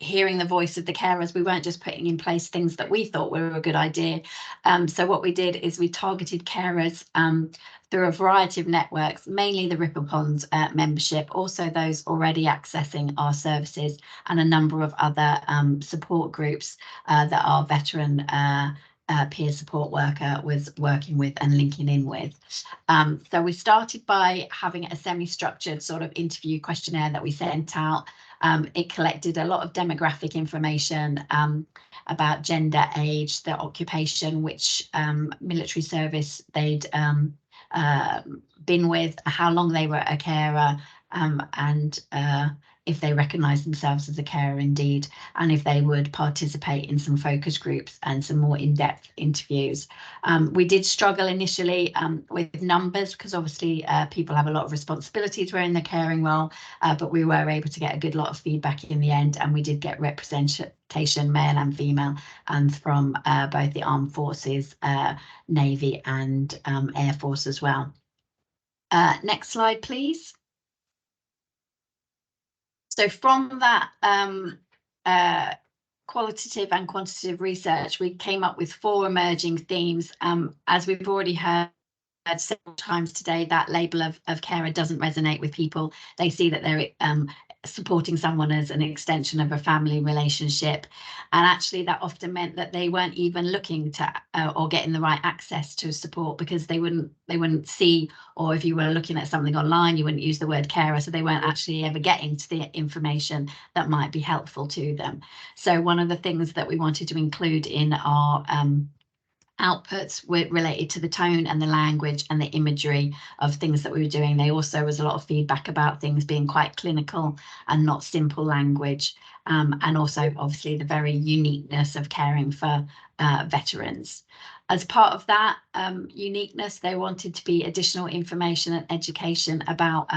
Speaker 10: hearing the voice of the carers. We weren't just putting in place things that we thought were a good idea. So what we did is we targeted carers through a variety of networks, mainly the Ripple Pond membership, also those already accessing our services, and a number of other support groups that our veteran peer support worker was working with and linking in with. So we started by having a semi-structured sort of interview questionnaire that we sent out. It collected a lot of demographic information about gender, age, their occupation, which military service they'd been with, how long they were a carer, and if they recognise themselves as a carer indeed, and if they would participate in some focus groups and some more in-depth interviews. We did struggle initially with numbers because obviously people have a lot of responsibilities when in the caring role, but we were able to get a good lot of feedback in the end, and we did get representation, male and female, and from both the Armed Forces, Navy and Air Force as well. Next slide, please. So from that qualitative and quantitative research, we came up with 4 emerging themes. As we've already heard several times today, that label of carer doesn't resonate with people. They see that they're supporting someone as an extension of a family relationship, and actually that often meant that they weren't even looking to or getting the right access to support, because they wouldn't see, or if you were looking at something online you wouldn't use the word carer, so they weren't actually ever getting to the information that might be helpful to them. So one of the things that we wanted to include in our outputs were related to the tone and the language and the imagery of things that we were doing. There also was a lot of feedback about things being quite clinical and not simple language, and also obviously the very uniqueness of caring for veterans. As part of that uniqueness, they wanted to be additional information and education about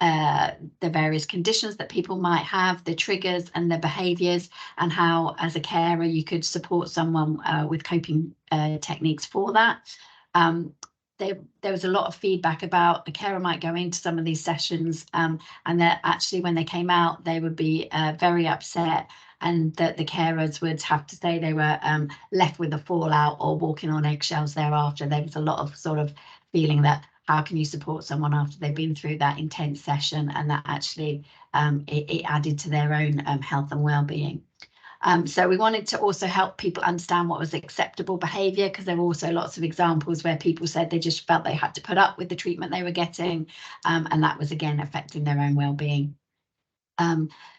Speaker 10: the various conditions that people might have, the triggers and their behaviours, and how as a carer you could support someone with coping techniques for that. There was a lot of feedback about the carer might go into some of these sessions and that actually when they came out they would be very upset, and that the carers would have to say they were left with a fallout or walking on eggshells thereafter. There was a lot of sort of feeling that how can you support someone after they've been through that intense session, and that actually it added to their own health and well-being. So we wanted to also help people understand what was acceptable behaviour, because there were also lots of examples where people said they just felt they had to put up with the treatment they were getting, and that was again affecting their own well-being.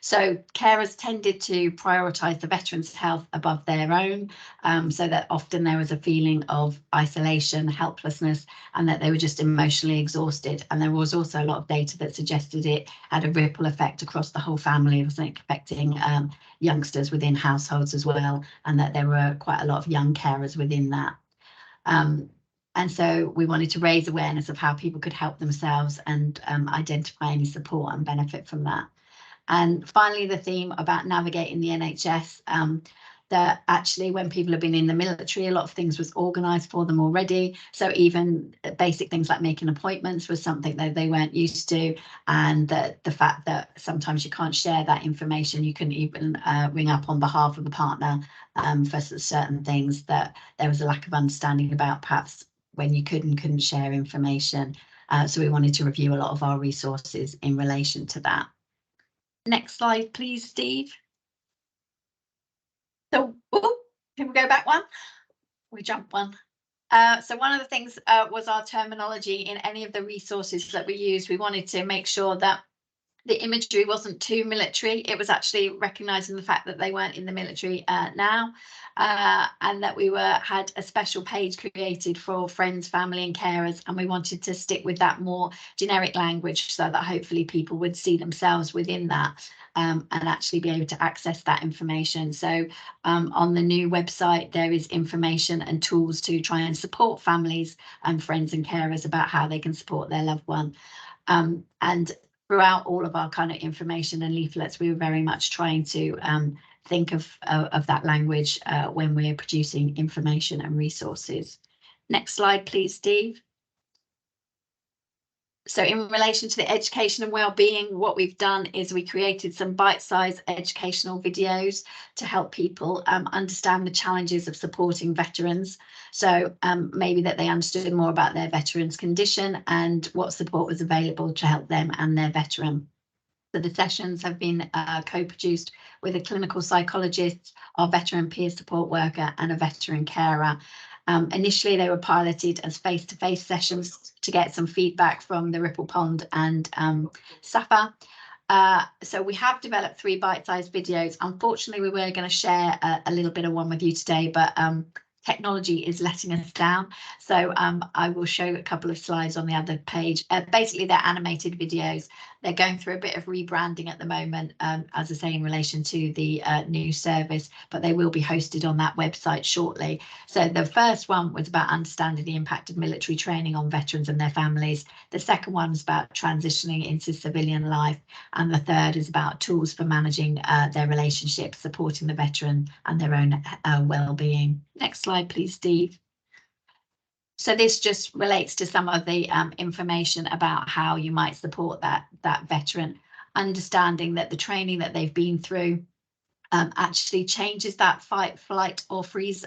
Speaker 10: So carers tended to prioritise the veteran's health above their own, so that often there was a feeling of isolation, helplessness, and that they were just emotionally exhausted. And there was also a lot of data that suggested it had a ripple effect across the whole family, wasn't it, affecting youngsters within households as well, and that there were quite a lot of young carers within that. And so we wanted to raise awareness of how people could help themselves and identify any support and benefit from that. And finally, the theme about navigating the NHS. that actually when people have been in the military, a lot of things was organised for them already. So even basic things like making appointments was something that they weren't used to. And the fact that sometimes you can't share that information, you couldn't even ring up on behalf of the partner for certain things, that there was a lack of understanding about perhaps when you could and couldn't share information. So we wanted to review a lot of our resources in relation to that. Next slide, please, Steve. So, can we go back one? We jump one. So one of the things was our terminology in any of the resources that we used. We wanted to make sure that the imagery wasn't too military. It was actually recognising the fact that they weren't in the military now, and that we had a special page created for friends, family and carers, and we wanted to stick with that more generic language so that hopefully people would see themselves within that and actually be able to access that information. So on the new website, there is information and tools to try and support families and friends and carers about how they can support their loved one. And throughout all of our kind of information and leaflets, we were very much trying to think of that language when we're producing information and resources. Next slide, please, Steve. So in relation to the education and wellbeing, what we've done is we created some bite-sized educational videos to help people understand the challenges of supporting veterans. So maybe that they understood more about their veteran's condition and what support was available to help them and their veteran. So the sessions have been co-produced with a clinical psychologist, our veteran peer support worker and a veteran carer. Initially, they were piloted as face-to-face sessions to get some feedback from the Ripple Pond and SAFA. So we have developed 3 bite-sized videos. Unfortunately, we were going to share a little bit of one with you today, but technology is letting us down. So I will show a couple of slides on the other page. Basically, they're animated videos. They're going through a bit of rebranding at the moment, as I say, in relation to the new service, but they will be hosted on that website shortly. So the first one was about understanding the impact of military training on veterans and their families. The second one is about transitioning into civilian life. And the third is about tools for managing their relationships, supporting the veteran and their own well-being. Next slide, please, Steve. So this just relates to some of the information about how you might support that veteran, understanding that the training that they've been through actually changes that fight, flight or freeze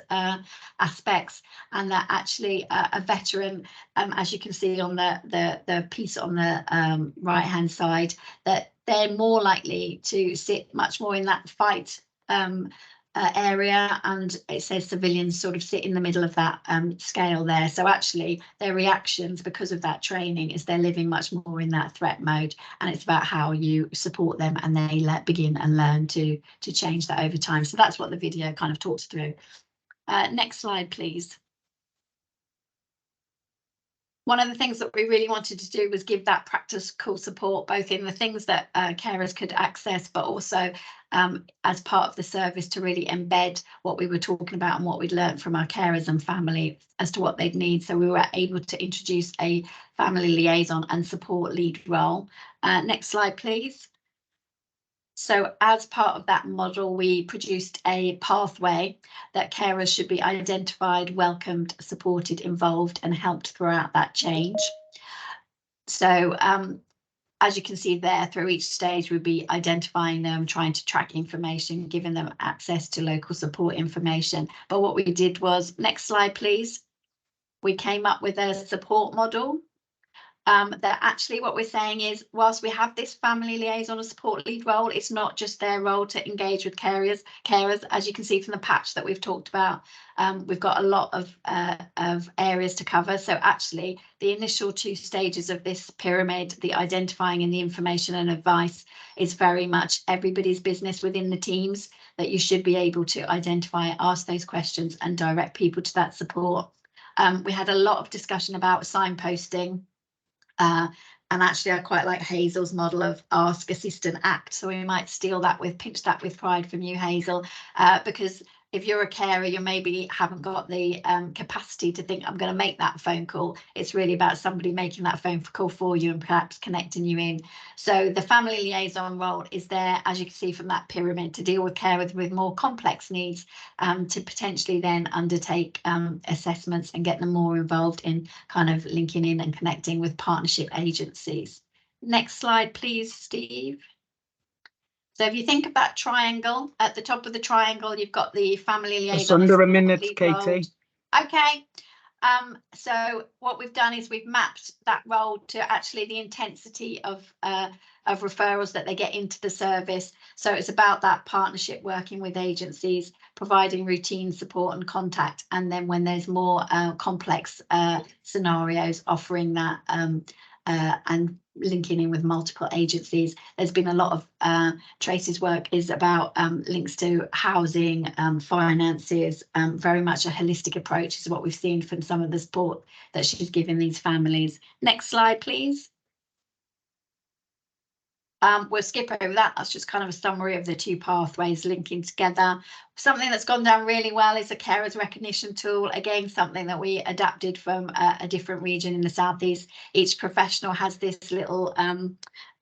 Speaker 10: aspects, and that actually a veteran, as you can see on the piece on the right hand side, that they're more likely to sit much more in that fight area, and it says civilians sort of sit in the middle of that scale there. So actually their reactions because of that training is they're living much more in that threat mode, and it's about how you support them and they begin and learn to change that over time. So that's what the video kind of talks through. Next slide, please. One of the things that we really wanted to do was give that practical support, both in the things that carers could access, but also as part of the service to really embed what we were talking about and what we'd learned from our carers and family as to what they'd need. So we were able to introduce a family liaison and support lead role. Next slide, please. So as part of that model, we produced a pathway that carers should be identified, welcomed, supported, involved and helped throughout that change. So as you can see there, through each stage, we'd be identifying them, trying to track information, giving them access to local support information. But what we did was, next slide, please. We came up with a support model. That actually what we're saying is, whilst we have this family liaison and support lead role, it's not just their role to engage with carers. As you can see from the patch that we've talked about, we've got a lot of areas to cover. So actually the initial 2 stages of this pyramid, the identifying and the information and advice, is very much everybody's business within the teams, that you should be able to identify, ask those questions and direct people to that support. We had a lot of discussion about signposting. And actually I quite like Hazel's model of ask, assist and act. So we might steal that pinch that with pride from you, Hazel, because if you're a carer, you maybe haven't got the capacity to think, I'm going to make that phone call. It's really about somebody making that phone call for you and perhaps connecting you in. So the family liaison role is there, as you can see from that pyramid, to deal with carers with more complex needs, to potentially then undertake assessments and get them more involved in kind of linking in and connecting with partnership agencies. Next slide, please, Steve. So if you think of that triangle, at the top of the triangle, you've got the family liaison.
Speaker 3: It's under a minute, Katie.
Speaker 10: Okay. So what we've done is we've mapped that role to actually the intensity of referrals that they get into the service. So it's about that partnership, working with agencies, providing routine support and contact, and then when there's more complex scenarios, offering that and linking in with multiple agencies. There's been a lot of Tracy's work is about links to housing, finances, very much a holistic approach is what we've seen from some of the support that she's given these families. Next slide, please. We'll skip over that. That's just kind of a summary of the two pathways linking together. Something that's gone down really well is a carers recognition tool. Again, something that we adapted from a different region in the southeast. Each professional has this little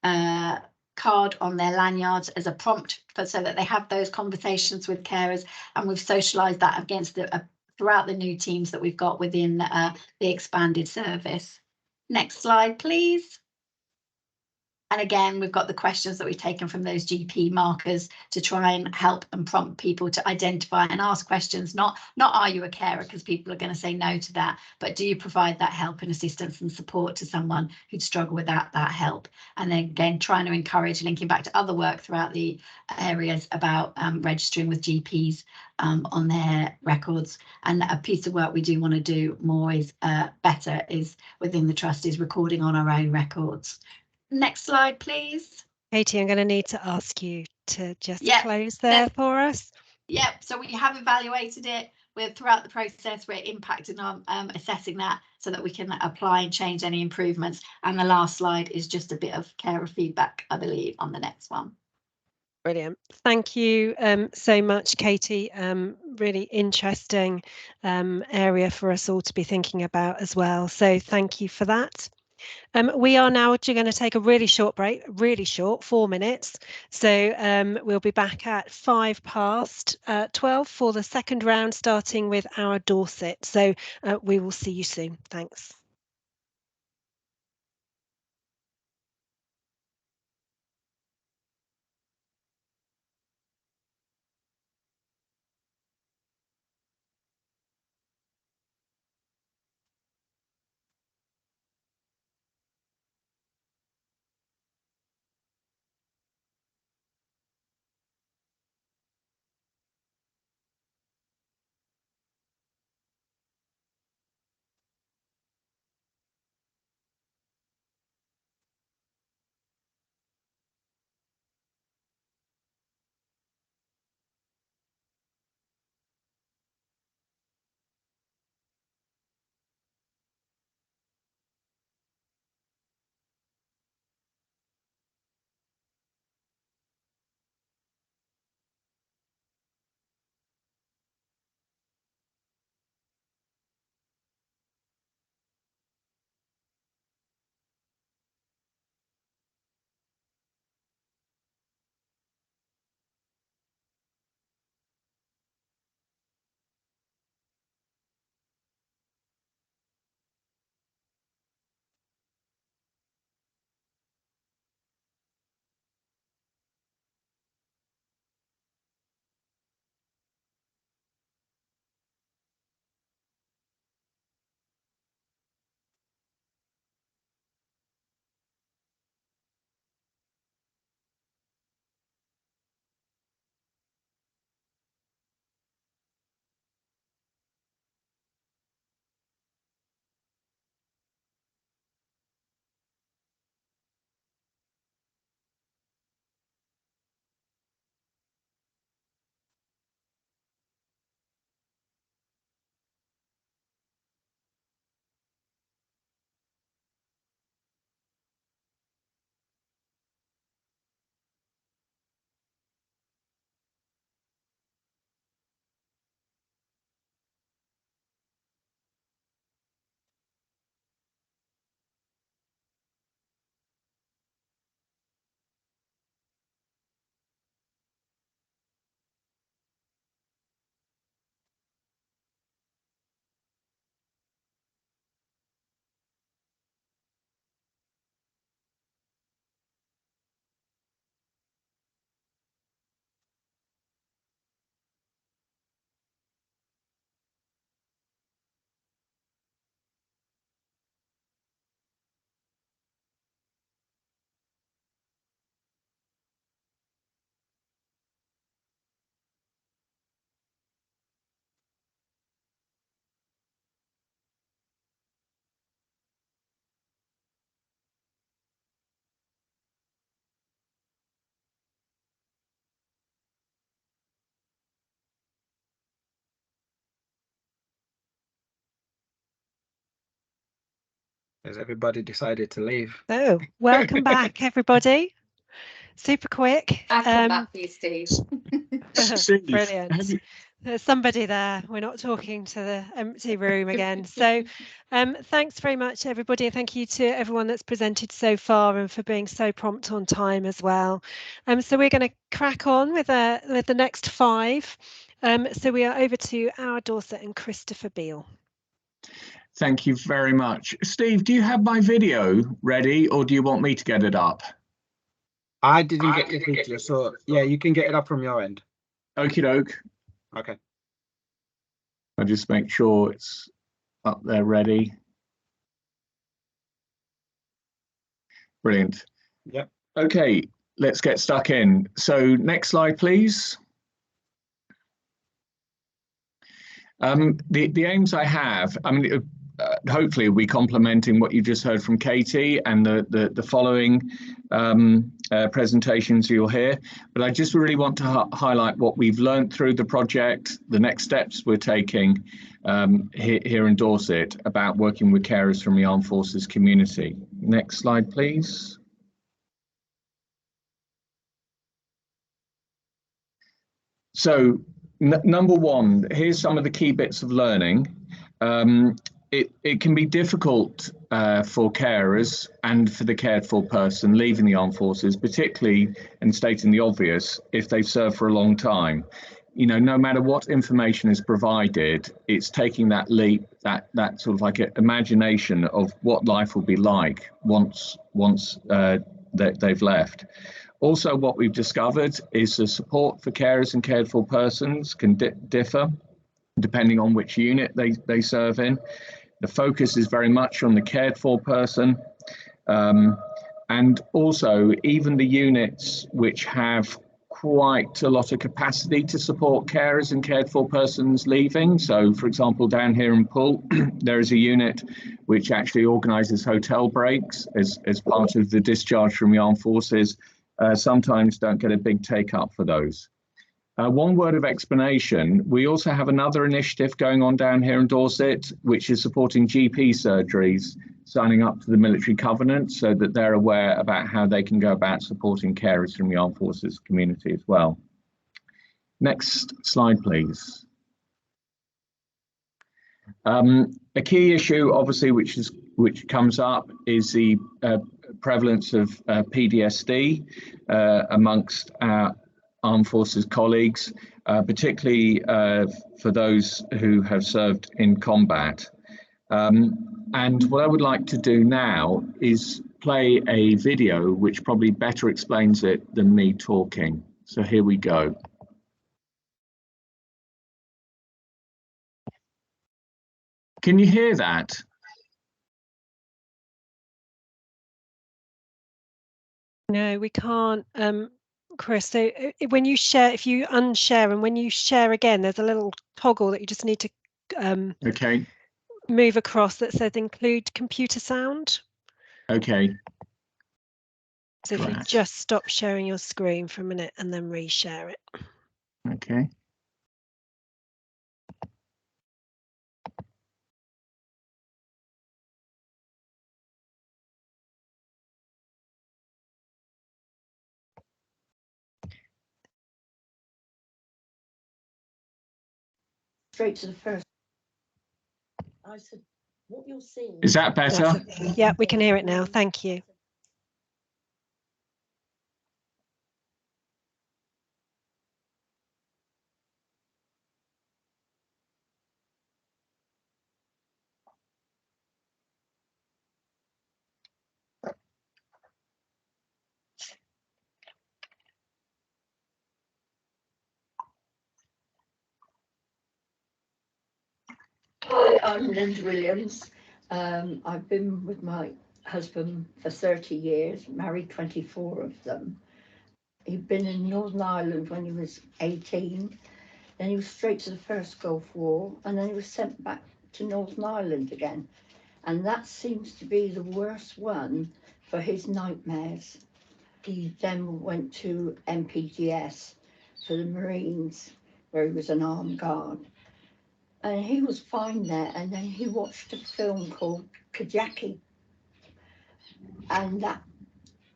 Speaker 10: card on their lanyards as a prompt so that they have those conversations with carers, and we've socialised that against the throughout the new teams that we've got within the expanded service. Next slide, please. And again, we've got the questions that we've taken from those GP markers to try and help and prompt people to identify and ask questions. Not are you a carer, because people are going to say no to that, but do you provide that help and assistance and support to someone who'd struggle with that help? And then again, trying to encourage linking back to other work throughout the areas about registering with GPs on their records. And a piece of work we do want to do more is better is within the trust is recording on our own records. Next slide, please.
Speaker 1: Katie, I'm going to need to ask you to just close there
Speaker 10: that's,
Speaker 1: for us.
Speaker 10: Yep, so we have evaluated it. Throughout the process, we're impacting on assessing that so that we can apply and change any improvements. And the last slide is just a bit of carer feedback, I believe, on the next one.
Speaker 1: Brilliant. Thank you so much, Katie. Really interesting area for us all to be thinking about as well. So thank you for that. We are now going to take a really short break, really short, 4 minutes. So we'll be back at 12 for the second round, starting with our Dorset. So we will see you soon. Thanks.
Speaker 3: Has everybody decided to leave?
Speaker 1: Oh, welcome back, everybody. Super quick.
Speaker 10: I've come back for you, Steve.
Speaker 11: Steve,
Speaker 1: Brilliant. There's somebody there. We're not talking to the empty room again. So thanks very much, everybody. Thank you to everyone that's presented so far and for being so prompt on time as well. So we're going to crack on with the next 5. So we are over to our Dorset and Christopher Beale.
Speaker 11: Thank you very much. Steve, do you have my video ready, or do you want me to get it up?
Speaker 3: I didn't get the video, so yeah, you can get it up from your end.
Speaker 11: Okie doke.
Speaker 3: Okay.
Speaker 11: I'll just make sure it's up there ready. Brilliant.
Speaker 3: Yep.
Speaker 11: Okay, let's get stuck in. So next slide, please. The aims I have, I mean, hopefully we'll be complementing what you just heard from Katie and the following presentations you'll hear. But I just really want to highlight what we've learned through the project, the next steps we're taking here in Dorset about working with carers from the Armed Forces community. Next slide, please. So number one, here's some of the key bits of learning. It can be difficult for carers and for the cared for person leaving the armed forces, particularly, and stating the obvious, if they've served for a long time. You know, no matter what information is provided, it's taking that leap, that sort of like imagination of what life will be like once they've left. Also, what we've discovered is the support for carers and cared for persons can differ depending on which unit they serve in. The focus is very much on the cared for person. And also, even the units which have quite a lot of capacity to support carers and cared for persons leaving. So, for example, down here in Poole, there is a unit which actually organises hotel breaks as part of the discharge from the armed forces. Sometimes don't get a big take up for those. One word of explanation, we also have another initiative going on down here in Dorset, which is supporting GP surgeries signing up to the military covenant so that they're aware about how they can go about supporting carers from the armed forces community as well. Next slide, please. A key issue, obviously, which comes up is the prevalence of PTSD amongst our armed forces colleagues, particularly for those who have served in combat. And what I would like to do now is play a video which probably better explains it than me talking. So here we go. Can you hear that?
Speaker 1: No, we can't, Chris. So when you share, if you unshare and when you share again, there's a little toggle that you just need to
Speaker 11: okay.
Speaker 1: Move across that says include computer sound.
Speaker 11: Okay.
Speaker 1: So if you just stop sharing your screen for a minute and then reshare it.
Speaker 11: Okay.
Speaker 12: Straight to the first. I said, what you're seeing.
Speaker 11: Is that better?
Speaker 1: Yeah, we can hear it now. Thank you.
Speaker 12: Hi, I'm Linda Williams. I've been with my husband for 30 years, married 24 of them. He'd been in Northern Ireland when he was 18, then he was straight to the first Gulf War, and then he was sent back to Northern Ireland again. And that seems to be the worst one for his nightmares. He then went to MPGS for the Marines, where he was an armed guard. And he was fine there, and then he watched a film called Kajaki, and that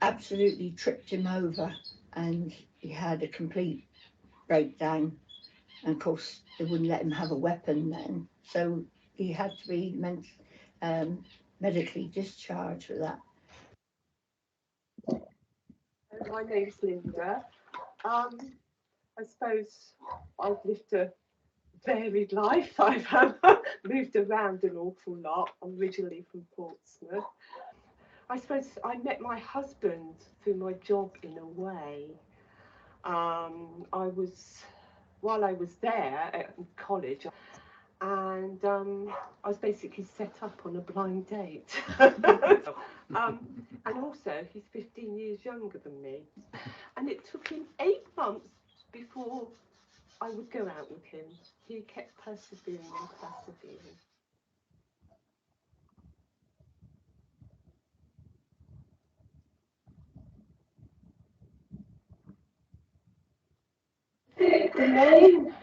Speaker 12: absolutely tripped him over, and he had a complete breakdown. And of course, they wouldn't let him have a weapon then, so he had to be medically discharged for that.
Speaker 13: My name's Linda. I suppose I've lived a varied life. I've moved around an awful lot. I'm originally from Portsmouth. I suppose I met my husband through my job in a way. While I was there at college, and I was basically set up on a blind date. And also, he's 15 years younger than me. And it took him 8 months before I would go out with him. He kept persevering and persevering. The main,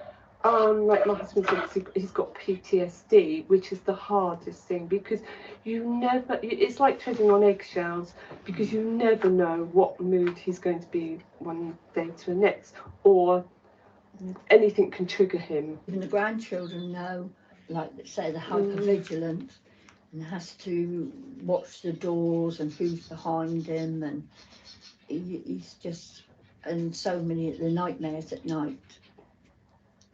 Speaker 13: like my husband said, he's got PTSD, which is the hardest thing, because it's like treading on eggshells, because you never know what mood he's going to be one day to the next, or anything can trigger him.
Speaker 12: Even the grandchildren know, like say they're hypervigilant and has to watch the doors and who's behind him, and he's just, and so many of the nightmares at night.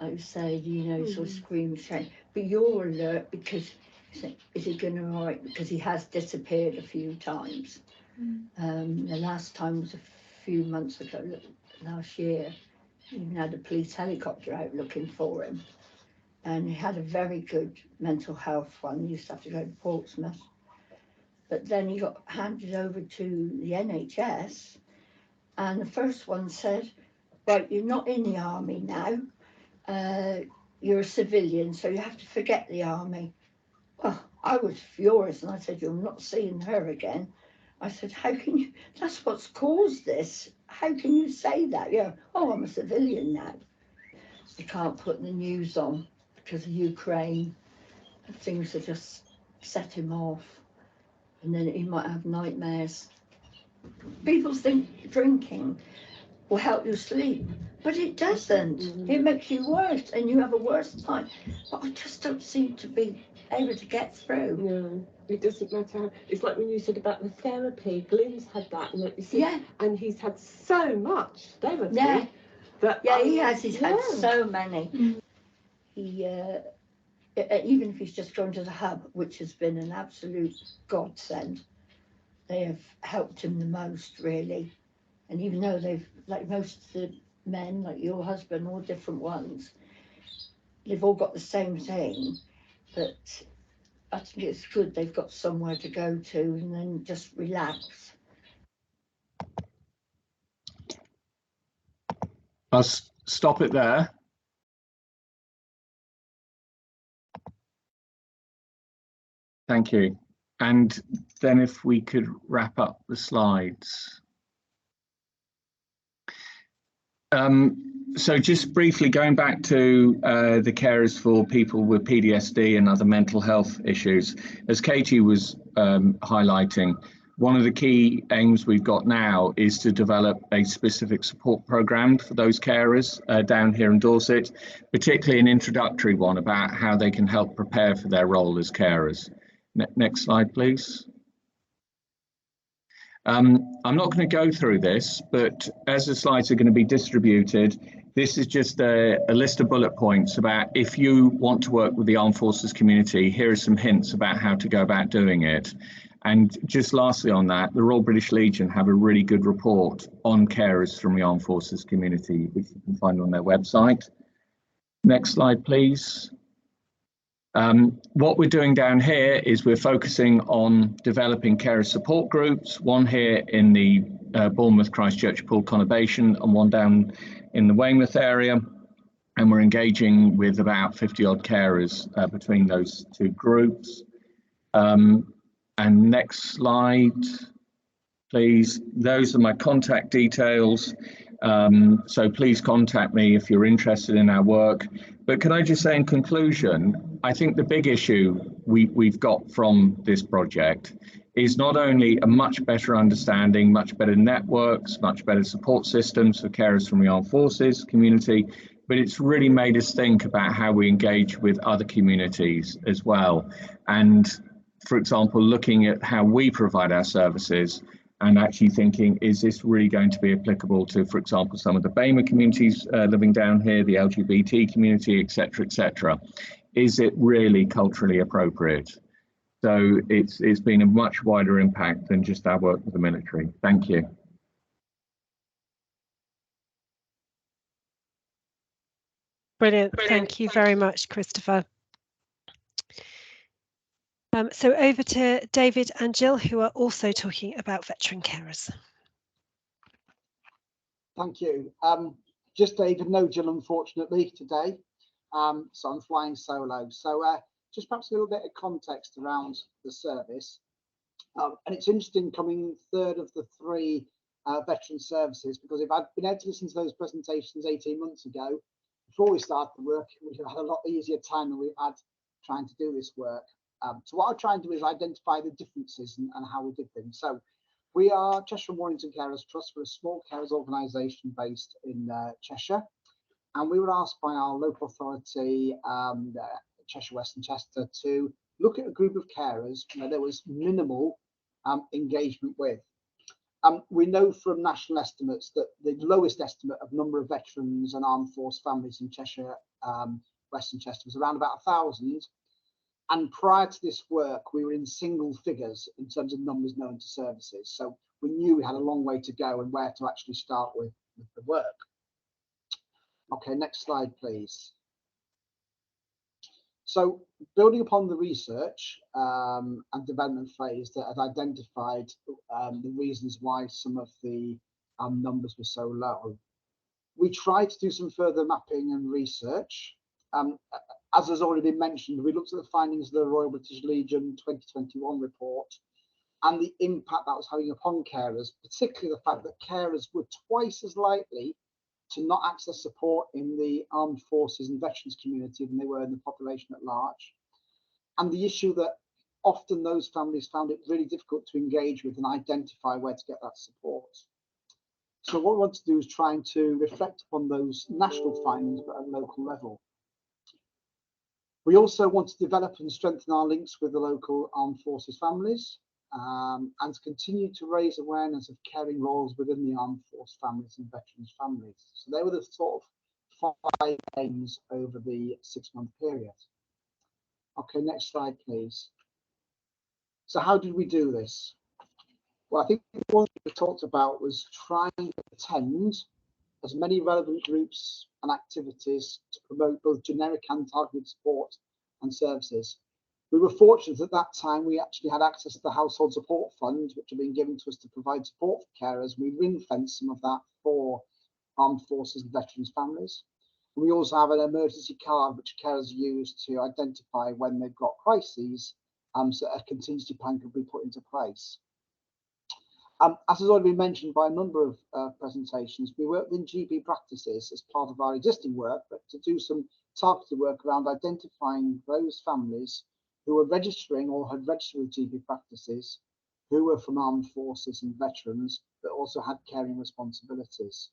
Speaker 12: I would say, you know, sort of scream, shout, but you're alert because is he going to write? Because he has disappeared a few times. The last time was a few months ago, last year. Even had a police helicopter out looking for him, and he had a very good mental health one. He used to have to go to Portsmouth, but then he got handed over to the NHS, and the first one said, right, you're not in the army now, you're a civilian, so you have to forget the army. Well, I was furious, and I said, you're not seeing her again. I said, how can you, that's what's caused this. How can you say that? Yeah, oh, I'm a civilian now. They can't put the news on because of Ukraine. Things that just set him off. And then he might have nightmares. People think drinking will help you sleep, but it doesn't. It makes you worse, and you have a worse time. But I just don't seem to be able to get through.
Speaker 13: No, it doesn't matter. It's like when you said about the therapy. Glenn's had that, and you see, yeah, and he's had so much therapy.
Speaker 12: Yeah,
Speaker 13: that
Speaker 12: he has. He's had so many. He even if he's just gone to the hub, which has been an absolute godsend, they have helped him the most, really. And even though they've, like most of the men, like your husband, all different ones, they've all got the same thing, but I think it's good they've got somewhere to go to and then just relax.
Speaker 11: I'll stop it there. Thank you. And then if we could wrap up the slides. So just briefly going back to the carers for people with PTSD and other mental health issues, as Katie was highlighting, one of the key aims we've got now is to develop a specific support program for those carers down here in Dorset, particularly an introductory one about how they can help prepare for their role as carers. Next slide, please. I'm not going to go through this, but as the slides are going to be distributed, this is just a list of bullet points about if you want to work with the armed forces community, here are some hints about how to go about doing it. And just lastly on that, the Royal British Legion have a really good report on carers from the armed forces community, which you can find on their website. Next slide, please. What we're doing down here is we're focusing on developing carer support groups, one here in the Bournemouth, Christchurch, Poole conurbation, and one down in the Weymouth area. And we're engaging with about 50 odd carers between those two groups. And next slide, please. Those are my contact details. So please contact me if you're interested in our work. But can I just say in conclusion, I think the big issue we've got from this project is not only a much better understanding, much better networks, much better support systems for carers from the armed forces community, but it's really made us think about how we engage with other communities as well. And for example, looking at how we provide our services and actually thinking, is this really going to be applicable to, for example, some of the BAME communities living down here, the LGBT community, et cetera, is it really culturally appropriate? So it's been a much wider impact than just our work with the military. Thank you.
Speaker 1: Brilliant. Thank you very much, Christopher. So over to David and Jill, who are also talking about veteran carers.
Speaker 14: Thank you. Just David, no Jill, unfortunately, today. So I'm flying solo. So just perhaps a little bit of context around the service. And it's interesting coming third of the three veteran services, because if I'd been able to listen to those presentations 18 months ago, before we started the work, we had a lot easier time than we've had trying to do this work. So what I'll try and do is identify the differences and how we did things. So we are Cheshire and Warrington Carers Trust. We're a small carers organisation based in Cheshire. And we were asked by our local authority, Cheshire West and Chester, to look at a group of carers where there was minimal engagement with. We know from national estimates that the lowest estimate of number of veterans and armed force families in Cheshire, West and Chester was around about 1,000. And prior to this work, we were in single figures in terms of numbers known to services. So we knew we had a long way to go and where to actually start with the work. Okay, next slide, please. So building upon the research and development phase that had identified the reasons why some of the numbers were so low, we tried to do some further mapping and research. As has already been mentioned, we looked at the findings of the Royal British Legion 2021 report and the impact that was having upon carers, particularly the fact that carers were twice as likely to not access support in the armed forces and veterans community than they were in the population at large. And the issue that often those families found it really difficult to engage with and identify where to get that support. So what we want to do is trying to reflect upon those national findings but at a local level. We also want to develop and strengthen our links with the local armed forces families and to continue to raise awareness of caring roles within the armed force families and veterans families. So they were the sort of 5 aims over the 6-month period. Okay, next slide, please. So how did we do this? Well, I think one thing we talked about was trying to attend as many relevant groups and activities to promote both generic and targeted support and services. We were fortunate at that time we actually had access to the Household Support Fund, which had been given to us to provide support for carers. We ring-fenced some of that for armed forces and veterans families. And we also have an emergency card which carers use to identify when they've got crises, so a contingency plan could be put into place. As has already been mentioned by a number of presentations, we work in GP practices as part of our existing work, but to do some targeted work around identifying those families who were registering or had registered with GP practices, who were from armed forces and veterans, but also had caring responsibilities.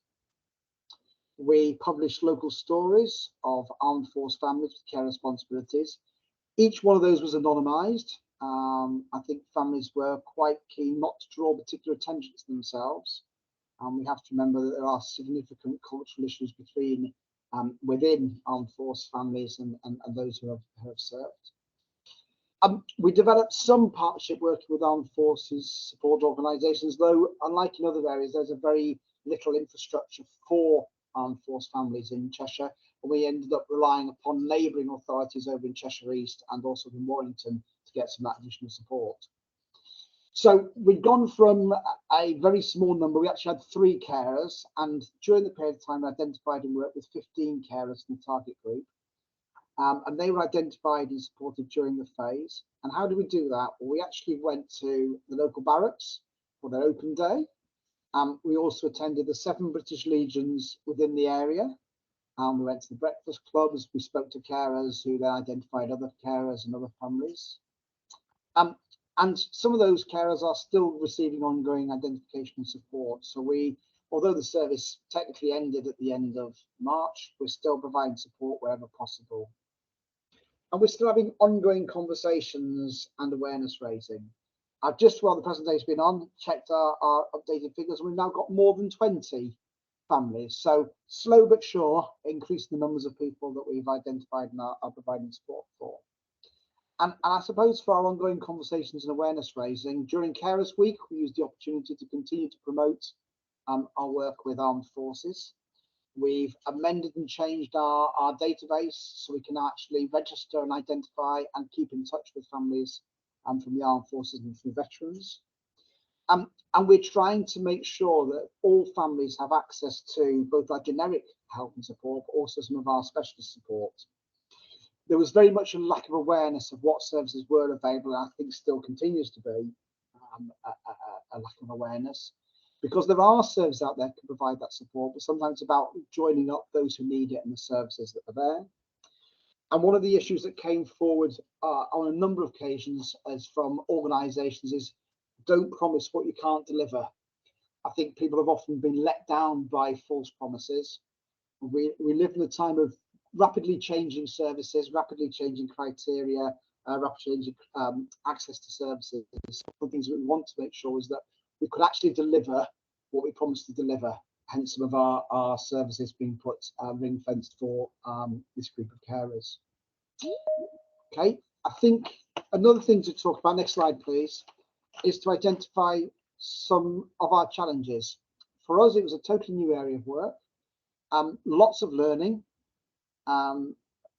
Speaker 14: We published local stories of armed force families with care responsibilities. Each one of those was anonymised. I think families were quite keen not to draw particular attention to themselves. We have to remember that there are significant cultural issues between within armed force families and those who have served. We developed some partnership working with armed forces support organisations, though unlike in other areas, there's a very little infrastructure for armed force families in Cheshire. And we ended up relying upon neighbouring authorities over in Cheshire East and also in Warrington to get some of that additional support. So we'd gone from a very small number. We actually had 3 carers, and during the period of time, we identified and worked with 15 carers in the target group. And they were identified and supported during the phase. And how do we do that? Well, we actually went to the local barracks for their open day. We also attended the 7 British Legions within the area. We went to the breakfast clubs. We spoke to carers who then identified other carers and other families. And some of those carers are still receiving ongoing identification and support. So although the service technically ended at the end of March, we're still providing support wherever possible. And we're still having ongoing conversations and awareness raising. I've just, while the presentation's been on, checked our updated figures, and we've now got more than 20 families. So slow but sure, increasing the numbers of people that we've identified and are providing support for. And I suppose for our ongoing conversations and awareness raising, during Carers Week, we use the opportunity to continue to promote our work with armed forces. We've amended and changed our database so we can actually register and identify and keep in touch with families from the armed forces and from veterans. And we're trying to make sure that all families have access to both our generic help and support, but also some of our specialist support. There was very much a lack of awareness of what services were available, and I think still continues to be a lack of awareness, because there are services out there that can provide that support, but sometimes it's about joining up those who need it and the services that are there. And one of the issues that came forward on a number of occasions as from organisations is don't promise what you can't deliver. I think people have often been let down by false promises. We live in a time of rapidly changing services, rapidly changing criteria, rapidly changing access to services. One of the things that we want to make sure is that we could actually deliver what we promised to deliver, hence some of our services being put ring fenced for this group of carers. Okay, I think another thing to talk about, next slide please, is to identify some of our challenges. For us, it was a totally new area of work, lots of learning.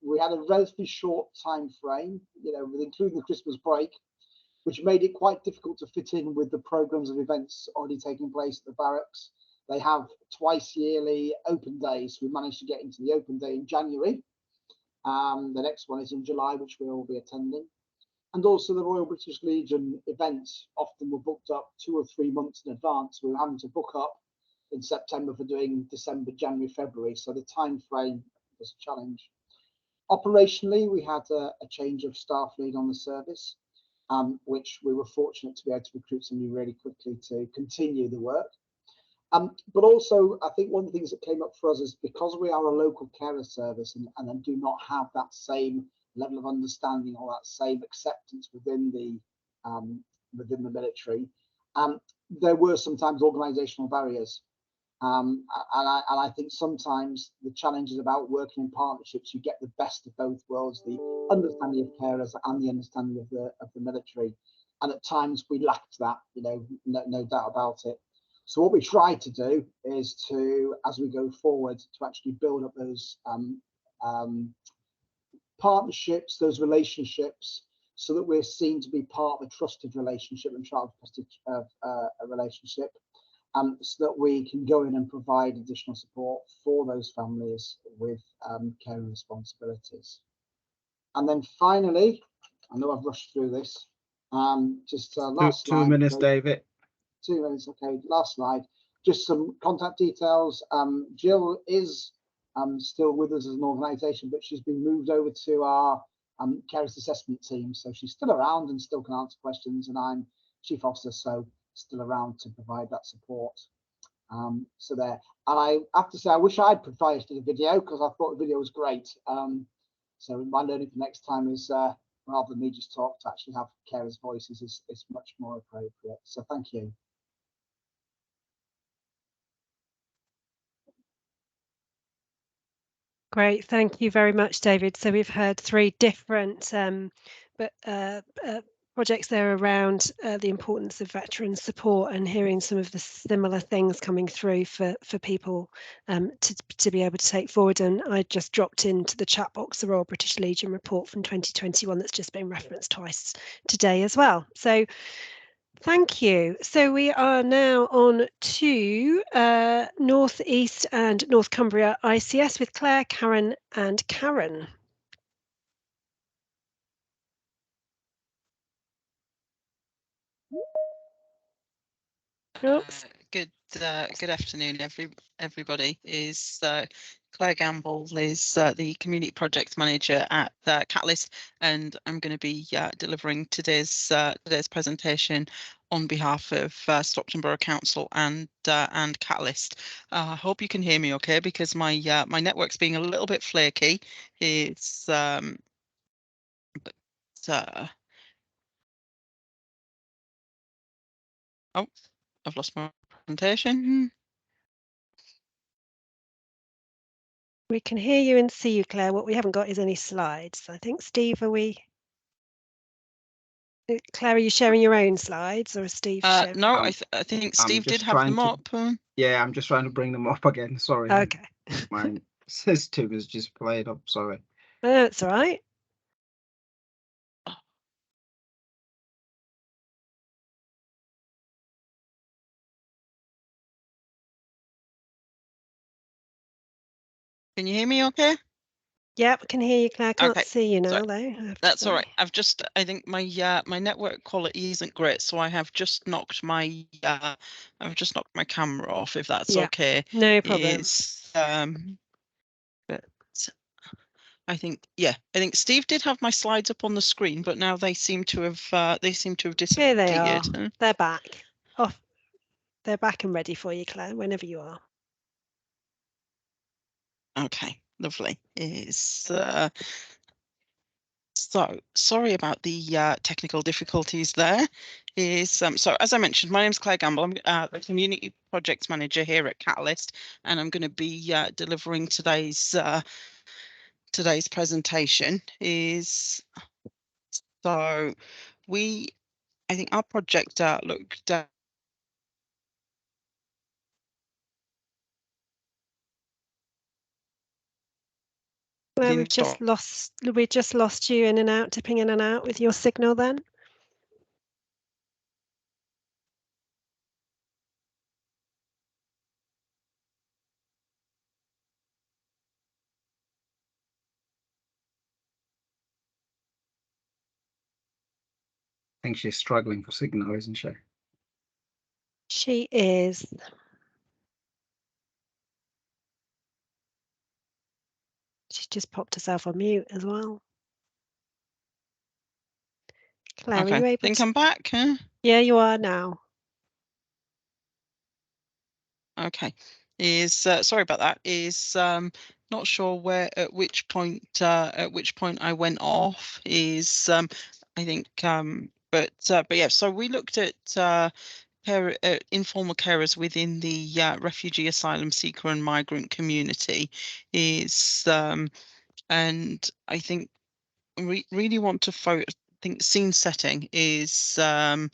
Speaker 14: We had a relatively short time frame, with including the Christmas break, which made it quite difficult to fit in with the programs of events already taking place at the barracks. They have twice yearly open days. We managed to get into the open day in January. The next one is in July, which we will be attending. And also the Royal British Legion events often were booked up 2 or 3 months in advance. We were having to book up in September for doing December, January, February. So the time frame was a challenge. Operationally, we had a change of staff lead on the service, which we were fortunate to be able to recruit somebody really quickly to continue the work. But also, I think one of the things that came up for us is because we are a local carer service and then do not have that same level of understanding or that same acceptance within the military, there were sometimes organisational barriers. And I think sometimes the challenge is about working in partnerships. You get the best of both worlds, the understanding of carers and the understanding of the military. And at times we lacked that, no doubt about it. So what we try to do is to, as we go forward, to actually build up those partnerships, those relationships, so that we're seen to be part of a trusted relationship and try to trusted a relationship. So that we can go in and provide additional support for those families with caring responsibilities. And then finally, I know I've rushed through this, just last slide.
Speaker 3: 2 minutes, David.
Speaker 14: 2 minutes, okay, last slide. Just some contact details. Jill is still with us as an organisation, but she's been moved over to our carers assessment team. So she's still around and still can answer questions, and I'm Chief Officer, so still around to provide that support. So there, and I have to say, I wish I'd provided the video because I thought the video was great. So my learning for next time is rather than me just talk, to actually have carers' voices is much more appropriate. So thank you.
Speaker 1: Great, thank you very much, David. So we've heard 3 different projects there around the importance of veteran support, and hearing some of the similar things coming through for people to be able to take forward. And I just dropped into the chat box the Royal British Legion report from 2021 that's just been referenced twice today as well. So thank you. So we are now on to North East and North Cumbria ICS with Claire, Karen and Karen.
Speaker 15: Good good afternoon, everybody. Is Claire Gamble is the community project manager at Catalyst, and I'm going to be delivering today's presentation on behalf of Stockton Borough Council and Catalyst. I hope you can hear me okay, because my my network's being a little bit flaky. It's but oh, I've lost my presentation.
Speaker 1: We can hear you and see you, Claire. What we haven't got is any slides. I think, Steve, are we? Claire, are you sharing your own slides, or is Steve sharing?
Speaker 15: No, I think Steve did have them up.
Speaker 3: Yeah, I'm just trying to bring them up again. Sorry.
Speaker 1: Okay.
Speaker 3: My system is just played up. Sorry.
Speaker 1: That's all right.
Speaker 15: Can you hear me okay?
Speaker 1: Yep, I can hear you, Claire. I can't
Speaker 15: Okay,
Speaker 1: see you now,
Speaker 15: so
Speaker 1: though.
Speaker 15: that's all right. I think my my network quality isn't great, so I have just knocked my camera off, if that's okay.
Speaker 1: No problem.
Speaker 15: But I think Steve did have my slides up on the screen, but now they seem to have disappeared.
Speaker 1: Here they are. They're back. Off. They're back and ready for you, Claire, whenever you are.
Speaker 15: Okay, lovely. So sorry about the technical difficulties there. So as I mentioned, my name's Claire Gamble. I'm the community projects manager here at Catalyst, and I'm going to be delivering today's presentation. So I think our project looked
Speaker 1: Well, we've just lost you in and out, dipping in and out with your signal then.
Speaker 3: I think she's struggling for signal, isn't she?
Speaker 1: She is. She's just popped herself on mute as well. Claire,
Speaker 15: okay.
Speaker 1: are you able
Speaker 15: think
Speaker 1: to?
Speaker 15: I'm back. Huh?
Speaker 1: Yeah, you are now.
Speaker 15: Okay. Sorry about that. Not sure at which point I went off. I think but yeah. So we looked at informal carers within the refugee, asylum seeker, and migrant community. And I think really want to focus. I think scene setting and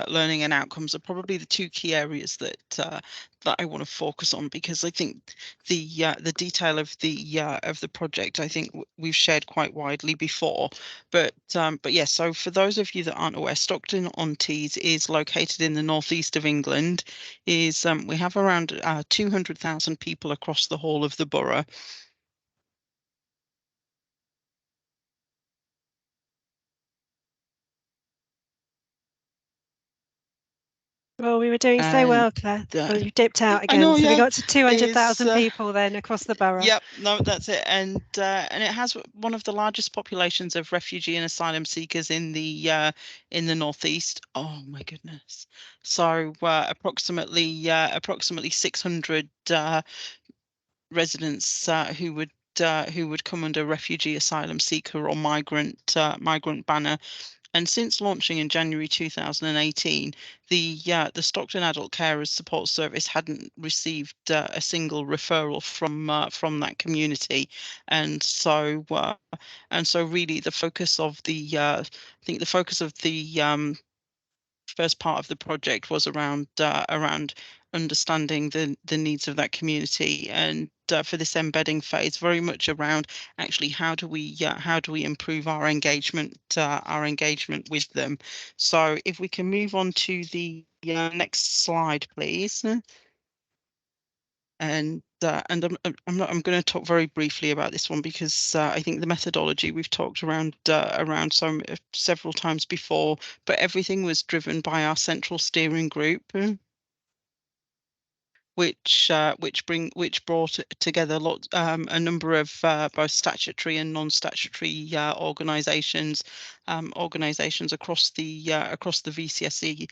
Speaker 15: learning and outcomes are probably the two key areas that I want to focus on, because I think the detail of the project, I think we've shared quite widely before, but yeah. So for those of you that aren't aware, Stockton-on-Tees is located in the northeast of England. We have around 200,000 people across the whole of the borough.
Speaker 1: Well, we were doing so well, Claire. Well, you dipped out again.
Speaker 15: Know,
Speaker 1: so
Speaker 15: yeah.
Speaker 1: we got to 200,000 people then across the borough.
Speaker 15: Yep, no, that's it. And it has one of the largest populations of refugee and asylum seekers in the northeast. Oh my goodness! So approximately 600 residents who would come under refugee, asylum seeker, or migrant banner. And since launching in January 2018, the Stockton Adult Carers Support Service hadn't received a single referral from that community, and so really the focus of I think the focus of the first part of the project was around understanding the needs of that community, and for this embedding phase, very much around actually how do we improve our engagement with them. So if we can move on to the next slide, please. And I'm going to talk very briefly about this one because I think the methodology we've talked around several times before, but everything was driven by our central steering group, which brought together a number of both statutory and non-statutory organisations across the VCSE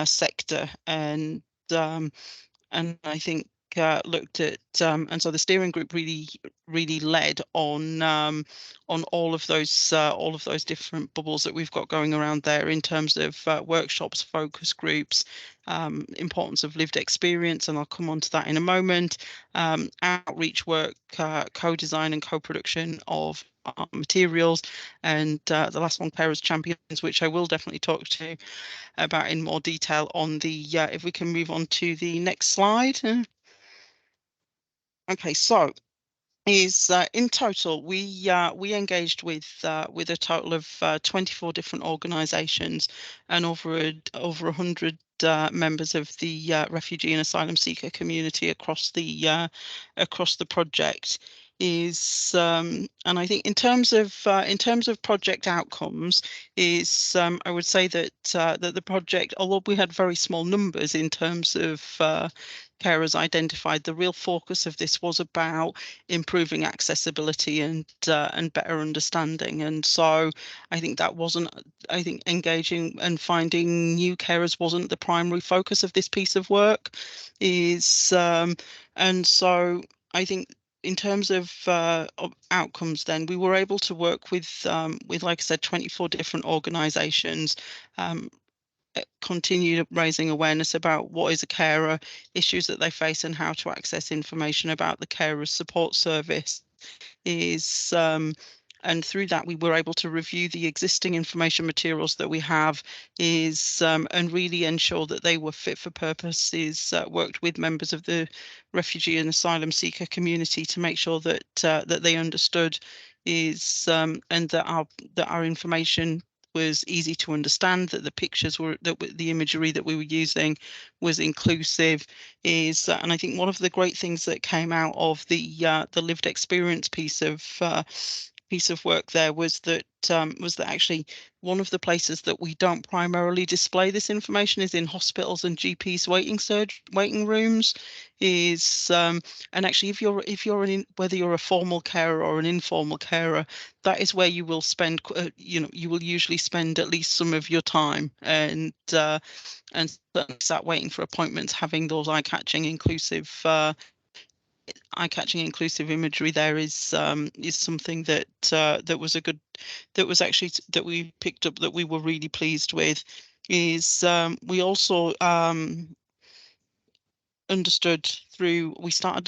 Speaker 15: sector, and I think looked at and so the steering group really led on all of those different bubbles that we've got going around there in terms of workshops, focus groups, importance of lived experience, and I'll come on to that in a moment, outreach work, co-design and co-production of materials, and the last one, Parents Champions, which I will definitely talk to about in more detail on the if we can move on to the next slide. Okay, so in total we engaged with a total of 24 different organisations and over 100 members of the refugee and asylum seeker community across the project. And I think in terms of project outcomes I would say that that the project, although we had very small numbers in terms of carers identified, the real focus of this was about improving accessibility and better understanding. And so I think engaging and finding new carers wasn't the primary focus of this piece of work. And so I think in terms of outcomes, then we were able to work with like I said, 24 different organisations. Continue raising awareness about what is a carer, issues that they face, and how to access information about the carer's support service. And through that we were able to review the existing information materials that we have and really ensure that they were fit for purpose. Worked with members of the refugee and asylum seeker community to make sure that that they understood and that our information was easy to understand, that the pictures were, that the imagery that we were using was inclusive. And I think one of the great things that came out of the lived experience piece of work there was that actually one of the places that we don't primarily display this information is in hospitals and GPs waiting rooms. And actually, if you're whether you're a formal carer or an informal carer, that is where you will spend you will usually spend at least some of your time, and sat waiting for appointments, having those eye-catching inclusive imagery there is something that that we picked up, that we were really pleased with. We also understood through, I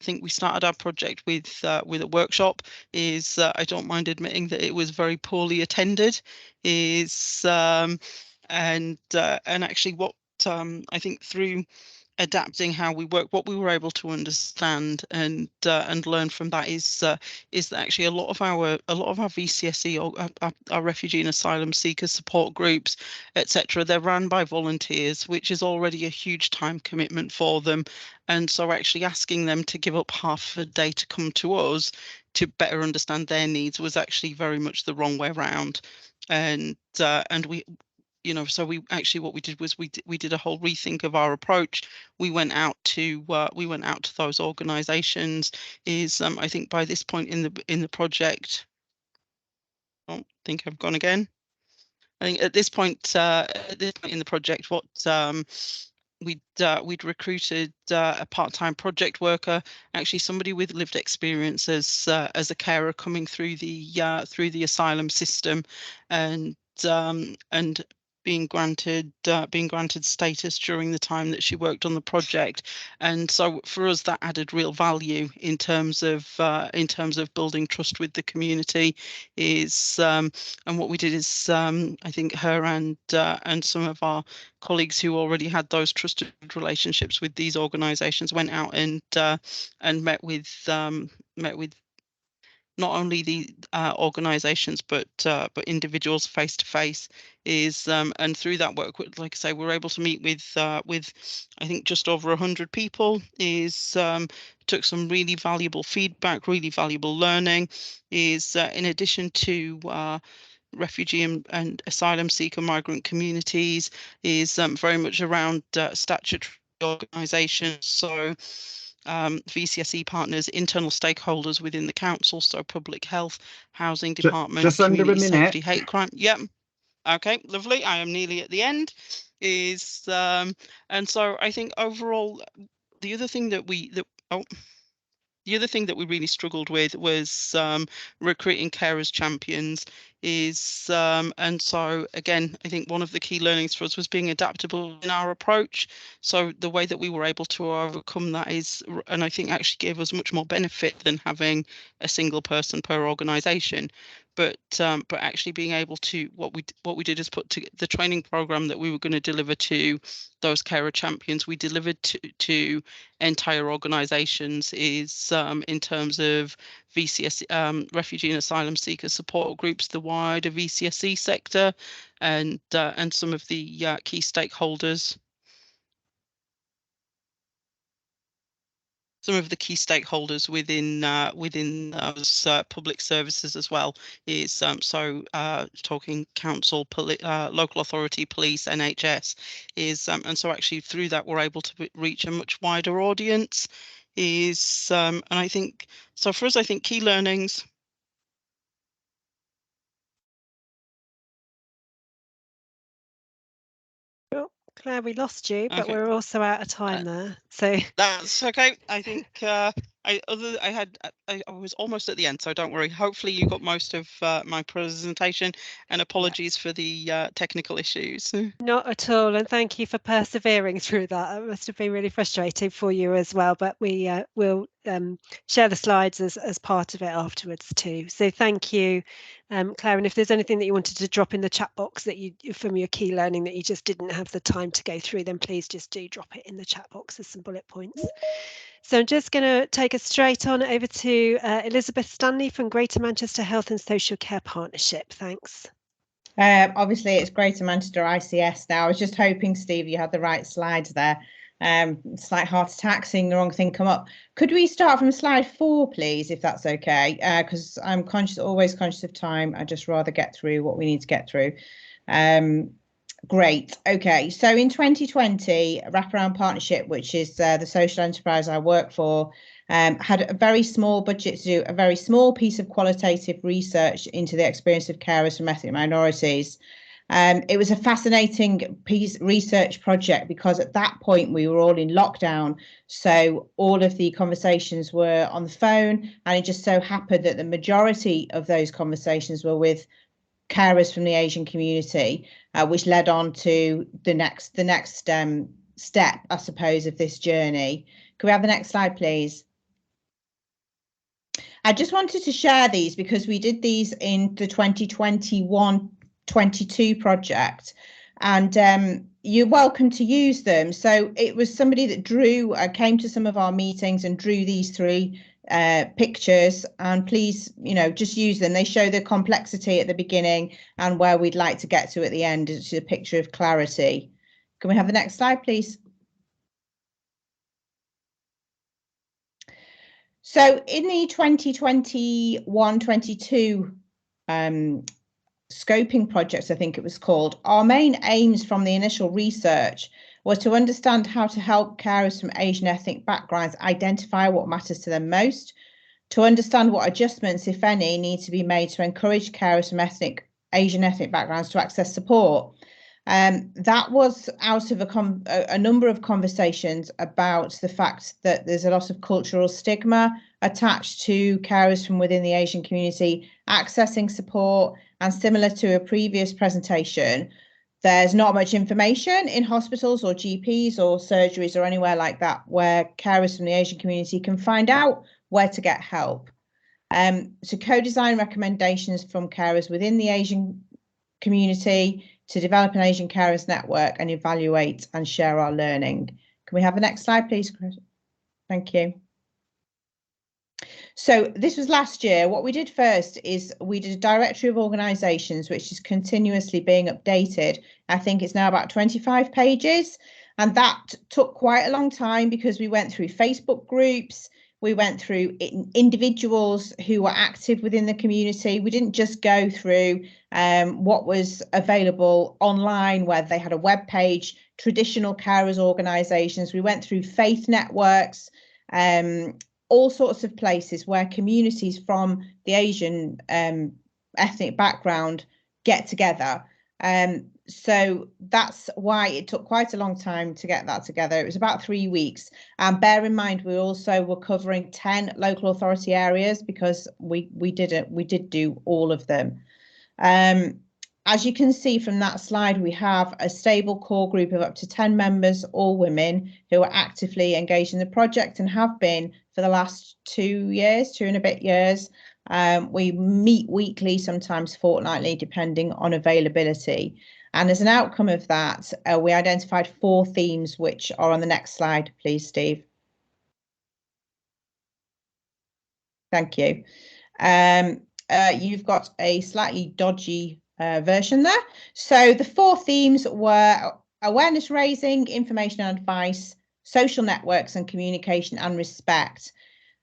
Speaker 15: think we started our project with a workshop. I don't mind admitting that it was very poorly attended. And actually what I think through adapting how we work, what we were able to understand and learn from that is that actually a lot of our VCSE or our refugee and asylum seeker support groups, etc., they're run by volunteers, which is already a huge time commitment for them. And so actually asking them to give up half a day to come to us to better understand their needs was actually very much the wrong way around. And we, so we actually, what we did was we did a whole rethink of our approach. We went out to those organisations. I think by this point in the project, I think I've gone again. I think at this point in the project, what we'd recruited a part-time project worker, actually somebody with lived experience as a carer coming through the asylum system, and being granted status during the time that she worked on the project. And so for us that added real value in terms of building trust with the community. And what we did is I think her and some of our colleagues who already had those trusted relationships with these organisations went out and met with not only the organisations but individuals face to face. Is and through that work, like I say, we're able to meet with I think just over 100 people. Is took some really valuable feedback, really valuable learning. Is in addition to refugee and asylum seeker migrant communities, is very much around statutory organisations. So VCSE partners, internal stakeholders within the council, so public health, housing department,
Speaker 3: just under a
Speaker 15: community
Speaker 3: minute.
Speaker 15: safety, hate crime. Yep. Okay, lovely. I am nearly at the end. Is and so I think overall the other thing that we really struggled with was recruiting carers champions. Is and so again, I think one of the key learnings for us was being adaptable in our approach. So the way that we were able to overcome that is, and I think actually gave us much more benefit than having a single person per organisation. But actually being able to, what we did is put together the training program that we were going to deliver to those carer champions. We delivered to entire organisations. Is in terms of VCS, refugee and asylum seeker support groups, the wider VCSE sector, and some of the key stakeholders. Some of the key stakeholders within those public services as well. Is talking council, local authority, police, NHS. Is and so actually through that we're able to reach a much wider audience. Is and I think so for us, I think key learnings.
Speaker 1: Claire, we lost you, but
Speaker 15: Okay.
Speaker 1: we're also out of time there. So
Speaker 15: that's okay. I think I was almost at the end, so don't worry. Hopefully you got most of my presentation, and apologies for the technical issues.
Speaker 1: not at all, and thank you for persevering through that. It must have been really frustrating for you as well, but we will share the slides as part of it afterwards too. So thank you, Claire, and if there's anything that you wanted to drop in the chat box that you from your key learning that you just didn't have the time to go through, then please just do drop it in the chat box as some bullet points. So I'm just going to take us straight on over to Elizabeth Stanley from Greater Manchester Health and Social Care Partnership. Thanks.
Speaker 16: Obviously, it's Greater Manchester ICS now. I was just hoping, Steve, you had the right slides there. It's like heart attack, seeing the wrong thing come up. Could we start from slide 4, please, if that's okay? Because I'm always conscious of time. I'd just rather get through what we need to get through. Great. Okay. So in 2020, Wraparound Partnership, which is the social enterprise I work for, had a very small budget to do a very small piece of qualitative research into the experience of carers from ethnic minorities. It was a fascinating research project because at that point we were all in lockdown. So all of the conversations were on the phone, and it just so happened that the majority of those conversations were with carers from the Asian community, which led on to the next step, I suppose, of this journey. Can we have the next slide, please? I just wanted to share these because we did these in the 2021-22 project, and you're welcome to use them. So it was somebody that came to some of our meetings and drew these 3 pictures, and please, just use them. They show the complexity at the beginning and where we'd like to get to at the end. It's a picture of clarity. Can we have the next slide, please? So in the 2021-22 scoping projects, I think it was called, our main aims from the initial research was to understand how to help carers from Asian ethnic backgrounds identify what matters to them most, to understand what adjustments, if any, need to be made to encourage carers from Asian ethnic backgrounds to access support. That was out of a number of conversations about the fact that there's a lot of cultural stigma attached to carers from within the Asian community accessing support, and similar to a previous presentation, there's not much information in hospitals or GPs or surgeries or anywhere like that where carers from the Asian community can find out where to get help. So co-design recommendations from carers within the Asian community to develop an Asian carers network and evaluate and share our learning. Can we have the next slide, please, Chris? Thank you. So this was last year. What we did first is we did a directory of organisations, which is continuously being updated. I think it's now about 25 pages. And that took quite a long time because we went through Facebook groups, we went through individuals who were active within the community. We didn't just go through what was available online, where they had a web page, traditional carers organisations. We went through faith networks, all sorts of places where communities from the Asian ethnic background get together. So that's why it took quite a long time to get that together. It was about 3 weeks. And bear in mind, we also were covering 10 local authority areas because we did do all of them. As you can see from that slide, we have a stable core group of up to 10 members, all women, who are actively engaged in the project and have been for the last 2 years, 2 and a bit years. We meet weekly, sometimes fortnightly, depending on availability. And as an outcome of that, we identified 4 themes, which are on the next slide, please, Steve. Thank you. You've got a slightly dodgy version there. So the 4 themes were awareness raising, information and advice, social networks and communication and respect.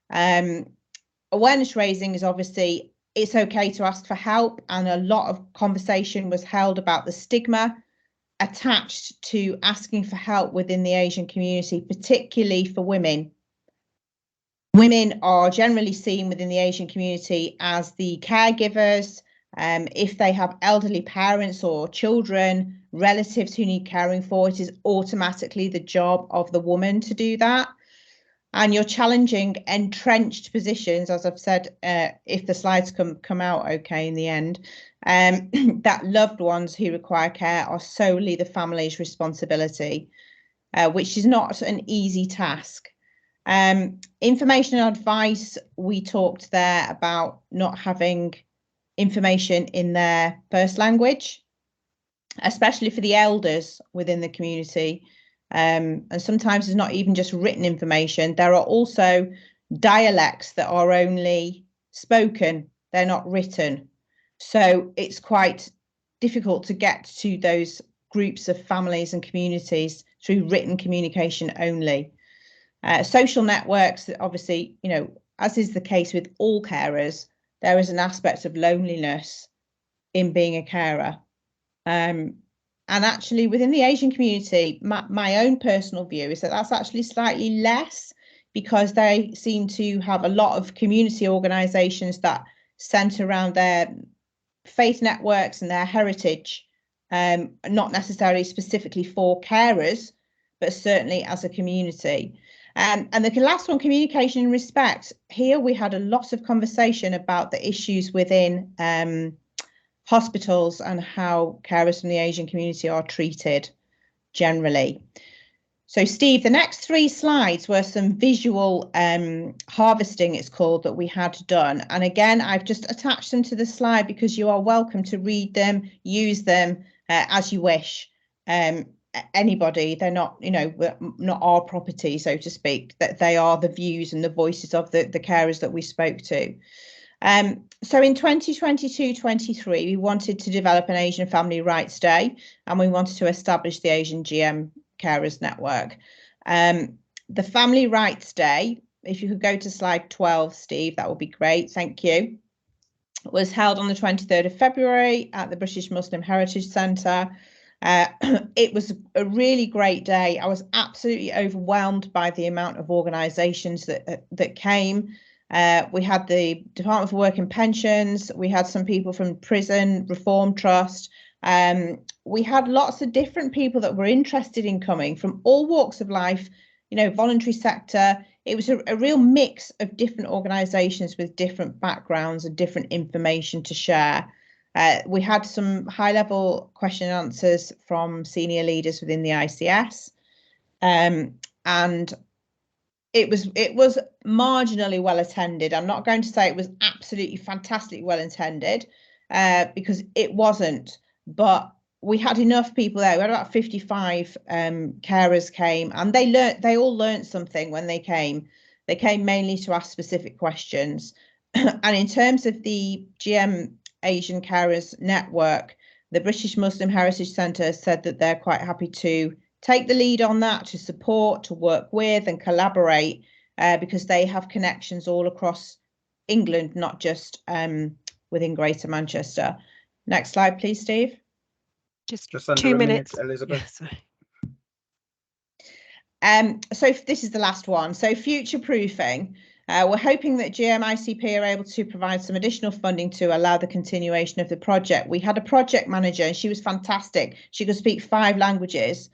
Speaker 16: Awareness raising is obviously, it's okay to ask for help, and a lot of conversation was held about the stigma attached to asking for help within the Asian community, particularly for women. Women are generally seen within the Asian community as the caregivers. If they have elderly parents or children, relatives who need caring for, it is automatically the job of the woman to do that. And you're challenging entrenched positions, as I've said, if the slides come out okay in the end, that loved ones who require care are solely the family's responsibility, which is not an easy task. Information and advice, we talked there about not having information in their first language, especially for the elders within the community. And sometimes it's not even just written information. There are also dialects that are only spoken, they're not written. So it's quite difficult to get to those groups of families and communities through written communication only. Social networks, obviously, you know, as is the case with all carers, there is an aspect of loneliness in being a carer. And actually within the Asian community, my own personal view is that that's actually slightly less, because they seem to have a lot of community organisations that centre around their faith networks and their heritage, not necessarily specifically for carers, but certainly as a community. And the last one, communication and respect. Here we had a lot of conversation about the issues within hospitals and how carers from the Asian community are treated generally. So Steve, the next 3 slides were some visual harvesting, it's called, that we had done. And again, I've just attached them to the slide because you are welcome to read them, use them as you wish. Anybody, they're not, you know, not our property, so to speak, that they are the views and the voices of the carers that we spoke to. So in 2022-23, we wanted to develop an Asian Family Rights Day, and we wanted to establish the Asian GM Carers Network. The Family Rights Day, if you could go to slide 12, Steve, that would be great. Thank you. It was held on the 23rd of February at the British Muslim Heritage Centre. It was a really great day. I was absolutely overwhelmed by the amount of organisations that came. We had the Department for Work and Pensions. We had some people from Prison Reform Trust. We had lots of different people that were interested in coming from all walks of life, you know, voluntary sector. It was a real mix of different organisations with different backgrounds and different information to share. We had some high-level question and answers from senior leaders within the ICS, and it was marginally well attended. I'm not going to say it was absolutely fantastically well attended, because it wasn't, but we had enough people there. We had about 55 carers came, and they all learned something when they came. They came mainly to ask specific questions. And in terms of the GM Asian Carers Network, the British Muslim Heritage Centre said that they're quite happy to take the lead on that, to support, to work with and collaborate, because they have connections all across England, not just within Greater Manchester. Next slide, please, Steve.
Speaker 3: Just under
Speaker 1: 2
Speaker 3: a
Speaker 1: minutes,
Speaker 3: minute, Elizabeth.
Speaker 1: Yeah, sorry.
Speaker 16: So this is the last one. So future proofing. We're hoping that GMICP are able to provide some additional funding to allow the continuation of the project. We had a project manager and she was fantastic. She could speak 5 languages.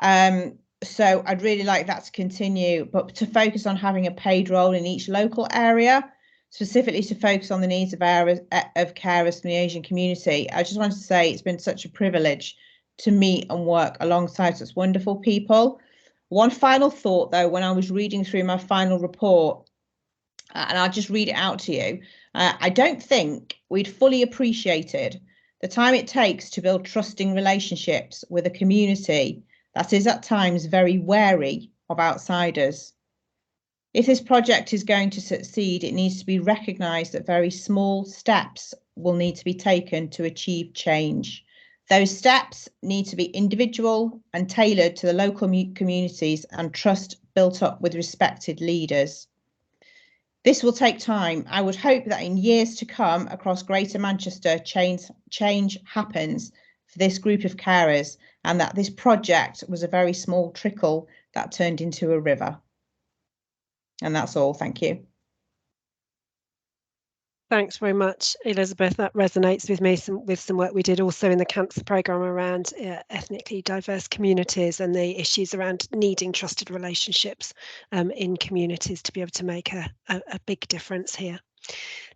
Speaker 16: So I'd really like that to continue, but to focus on having a paid role in each local area, specifically to focus on the needs of carers from the Asian community. I just wanted to say it's been such a privilege to meet and work alongside such wonderful people. One final thought, though, when I was reading through my final report, and I'll just read it out to you, I don't think we'd fully appreciated the time it takes to build trusting relationships with a community that is at times very wary of outsiders. If this project is going to succeed, it needs to be recognised that very small steps will need to be taken to achieve change. Those steps need to be individual and tailored to the local communities and trust built up with respected leaders. This will take time. I would hope that in years to come across Greater Manchester, change happens for this group of carers, and that this project was a very small trickle that turned into a river. And that's all. Thank you.
Speaker 1: Thanks very much, Elizabeth. That resonates with me with some work we did also in the cancer programme around ethnically diverse communities and the issues around needing trusted relationships in communities to be able to make a big difference here.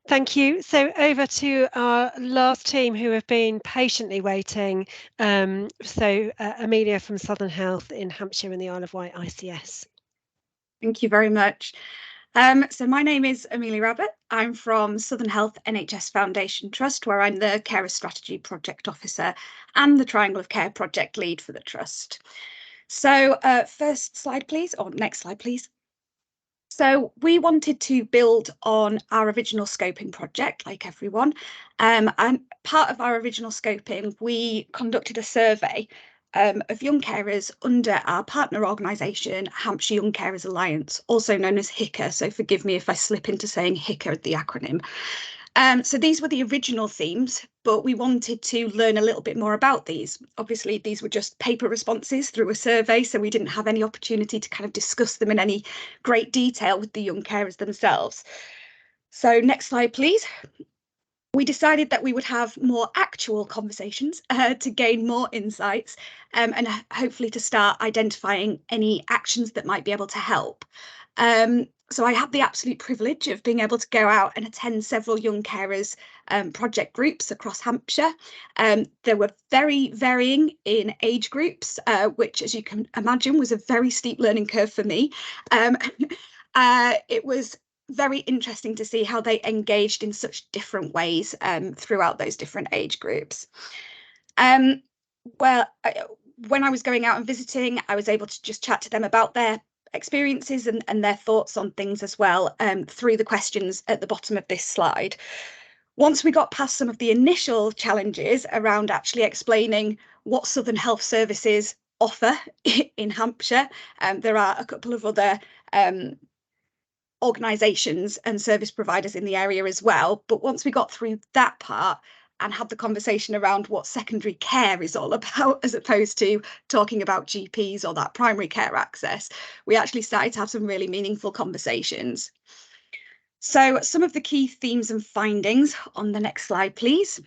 Speaker 1: Thank you. So over to our last team who have been patiently waiting. Amelia from Southern Health in Hampshire and the Isle of Wight ICS.
Speaker 9: Thank you very much. So my name is Amelia Rabbit. I'm from Southern Health NHS Foundation Trust, where I'm the Carer Strategy Project Officer and the Triangle of Care Project Lead for the Trust. So first slide, please, or next slide, please. So we wanted to build on our original scoping project, like everyone. And part of our original scoping, we conducted a survey of young carers under our partner organisation, Hampshire Young Carers Alliance, also known as HYCA. So forgive me if I slip into saying HYCA, the acronym. So these were the original themes, but we wanted to learn a little bit more about these. Obviously, these were just paper responses through a survey, so we didn't have any opportunity to kind of discuss them in any great detail with the young carers themselves. So next slide, please. We decided that we would have more actual conversations to gain more insights and hopefully to start identifying any actions that might be able to help. So I had the absolute privilege of being able to go out and attend several young carers project groups across Hampshire. They were very varying in age groups, which, as you can imagine, was a very steep learning curve for me. It was very interesting to see how they engaged in such different ways throughout those different age groups. When I was going out and visiting, I was able to just chat to them about their experiences and their thoughts on things as well through the questions at the bottom of this slide. Once we got past some of the initial challenges around actually explaining what Southern Health Services offer in Hampshire, there are a couple of other organisations and service providers in the area as well. But once we got through that part and had the conversation around what secondary care is all about, as opposed to talking about GPs or that primary care access, we actually started to have some really meaningful conversations. So some of the key themes and findings on the next slide, please,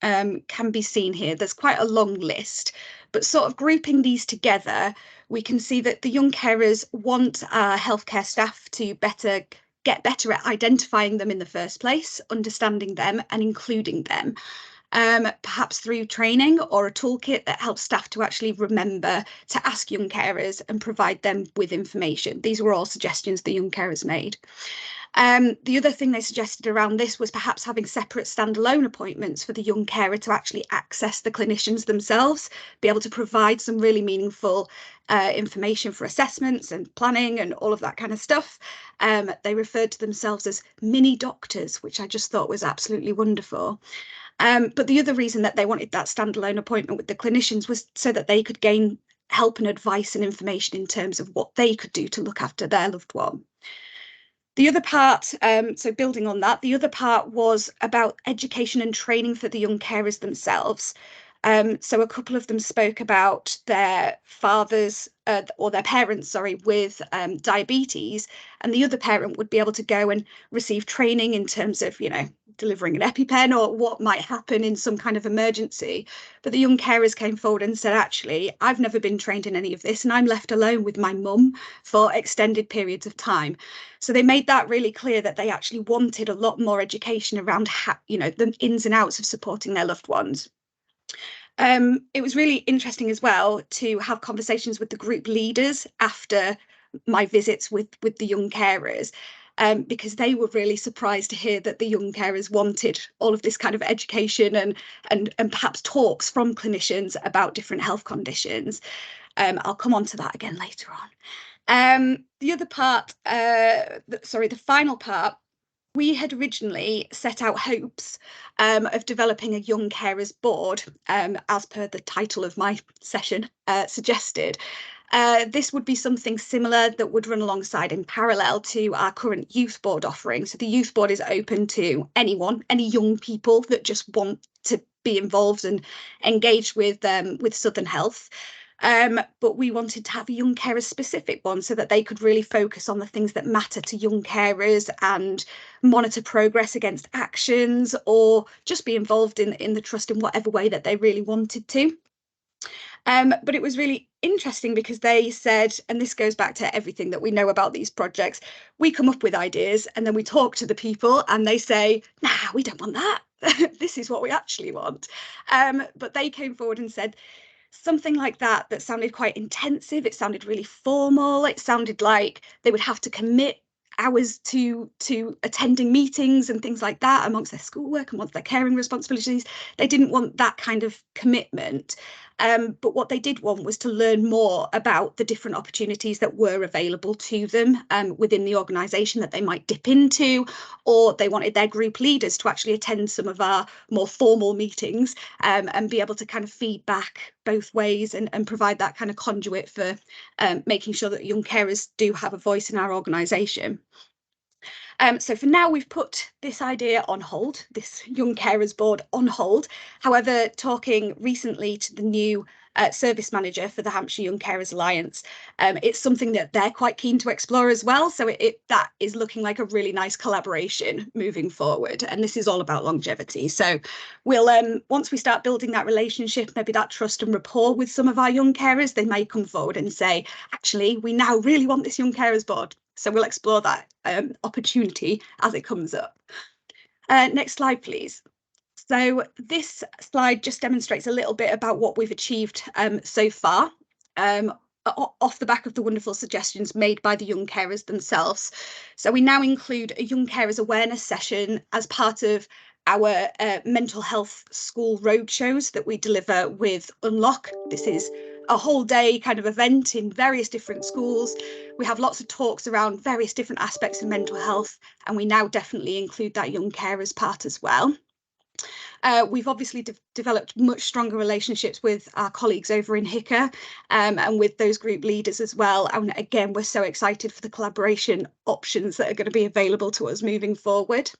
Speaker 9: can be seen here. There's quite a long list, but sort of grouping these together, we can see that the young carers want our healthcare staff to get better at identifying them in the first place, understanding them and including them, perhaps through training or a toolkit that helps staff to actually remember to ask young carers and provide them with information. These were all suggestions the young carers made. The other thing they suggested around this was perhaps having separate standalone appointments for the young carer to actually access the clinicians themselves, be able to provide some really meaningful information for assessments and planning and all of that kind of stuff. They referred to themselves as mini doctors, which I just thought was absolutely wonderful. But the other reason that they wanted that standalone appointment with the clinicians was so that they could gain help and advice and information in terms of what they could do to look after their loved one. The other part, so building on that, the other part was about education and training for the young carers themselves. So a couple of them spoke about their fathers or their parents, sorry, with diabetes, and the other parent would be able to go and receive training in terms of, you know, delivering an EpiPen or what might happen in some kind of emergency. But the young carers came forward and said, actually, I've never been trained in any of this, and I'm left alone with my mum for extended periods of time. So they made that really clear that they actually wanted a lot more education around how, you know, the ins and outs of supporting their loved ones. It was really interesting as well to have conversations with the group leaders after my visits with the young carers, because they were really surprised to hear that the young carers wanted all of this kind of education and perhaps talks from clinicians about different health conditions. I'll come on to that again later on. The other part, the final part, we had originally set out hopes of developing a young carers board, as per the title of my session suggested. This would be something similar that would run alongside in parallel to our current youth board offering. So the youth board is open to anyone, any young people that just want to be involved and engaged with Southern Health. But we wanted to have a young carers specific one so that they could really focus on the things that matter to young carers and monitor progress against actions, or just be involved in the trust in whatever way that they really wanted to. But it was really interesting because they said, and this goes back to everything that we know about these projects, we come up with ideas and then we talk to the people and they say, nah, we don't want that. This is what we actually want. But they came forward and said, something like that sounded quite intensive. It sounded really formal. It sounded like they would have to commit hours to attending meetings and things like that amongst their schoolwork and amongst their caring responsibilities. They didn't want that kind of commitment. But what they did want was to learn more about the different opportunities that were available to them within the organisation that they might dip into, or they wanted their group leaders to actually attend some of our more formal meetings and be able to kind of feedback both ways and provide that kind of conduit for making sure that young carers do have a voice in our organisation. So for now, we've put this idea on hold, this young carers board on hold. However, talking recently to the new service manager for the Hampshire Young Carers Alliance, it's something that they're quite keen to explore as well. So that is looking like a really nice collaboration moving forward. And this is all about longevity. So we'll, once we start building that relationship, maybe that trust and rapport with some of our young carers, they may come forward and say, actually, we now really want this young carers board. So we'll explore that opportunity as it comes up. Next slide, please. So this slide just demonstrates a little bit about what we've achieved so far, off the back of the wonderful suggestions made by the young carers themselves. So we now include a young carers awareness session as part of our mental health school roadshows that we deliver with Unlock. This is a whole day kind of event in various different schools. We have lots of talks around various different aspects of mental health, and we now definitely include that young carers part as well. We've obviously developed much stronger relationships with our colleagues over in HICA and with those group leaders as well. And again, we're so excited for the collaboration options that are going to be available to us moving forward.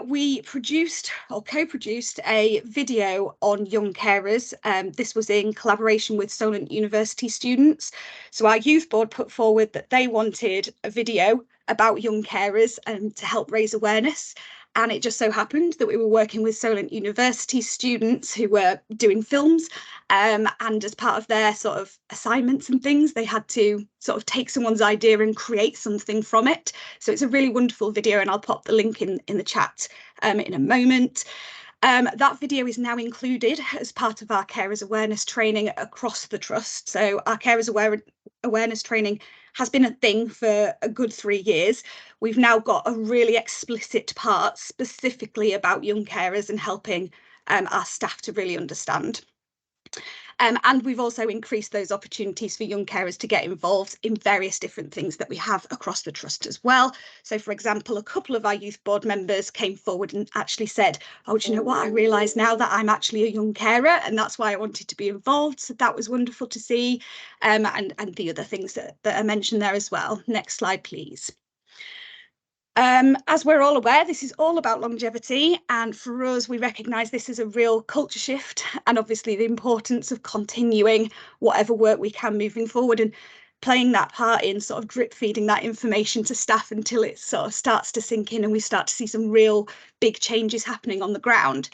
Speaker 9: We produced or co-produced a video on young carers. This was in collaboration with Solent University students. So our youth board put forward that they wanted a video about young carers to help raise awareness. And it just so happened that we were working with Solent University students who were doing films, and as part of their sort of assignments and things, they had to sort of take someone's idea and create something from it. So it's a really wonderful video, and I'll pop the link in the chat in a moment. That video is now included as part of our carers awareness training across the trust. So our carers
Speaker 17: awareness training has been a thing for a good 3 years. We've now got a really explicit part specifically about young carers and helping our staff to really understand. And we've also increased those opportunities for young carers to get involved in various different things that we have across the trust as well. So, for example, a couple of our youth board members came forward and actually said, oh, do you know what? I realise now that I'm actually a young carer, and that's why I wanted to be involved. So that was wonderful to see. And the other things that are mentioned there as well. Next slide, please. As we're all aware, this is all about longevity, and for us, we recognise this as a real culture shift, and obviously the importance of continuing whatever work we can moving forward and playing that part in sort of drip feeding that information to staff until it sort of starts to sink in and we start to see some real big changes happening on the ground.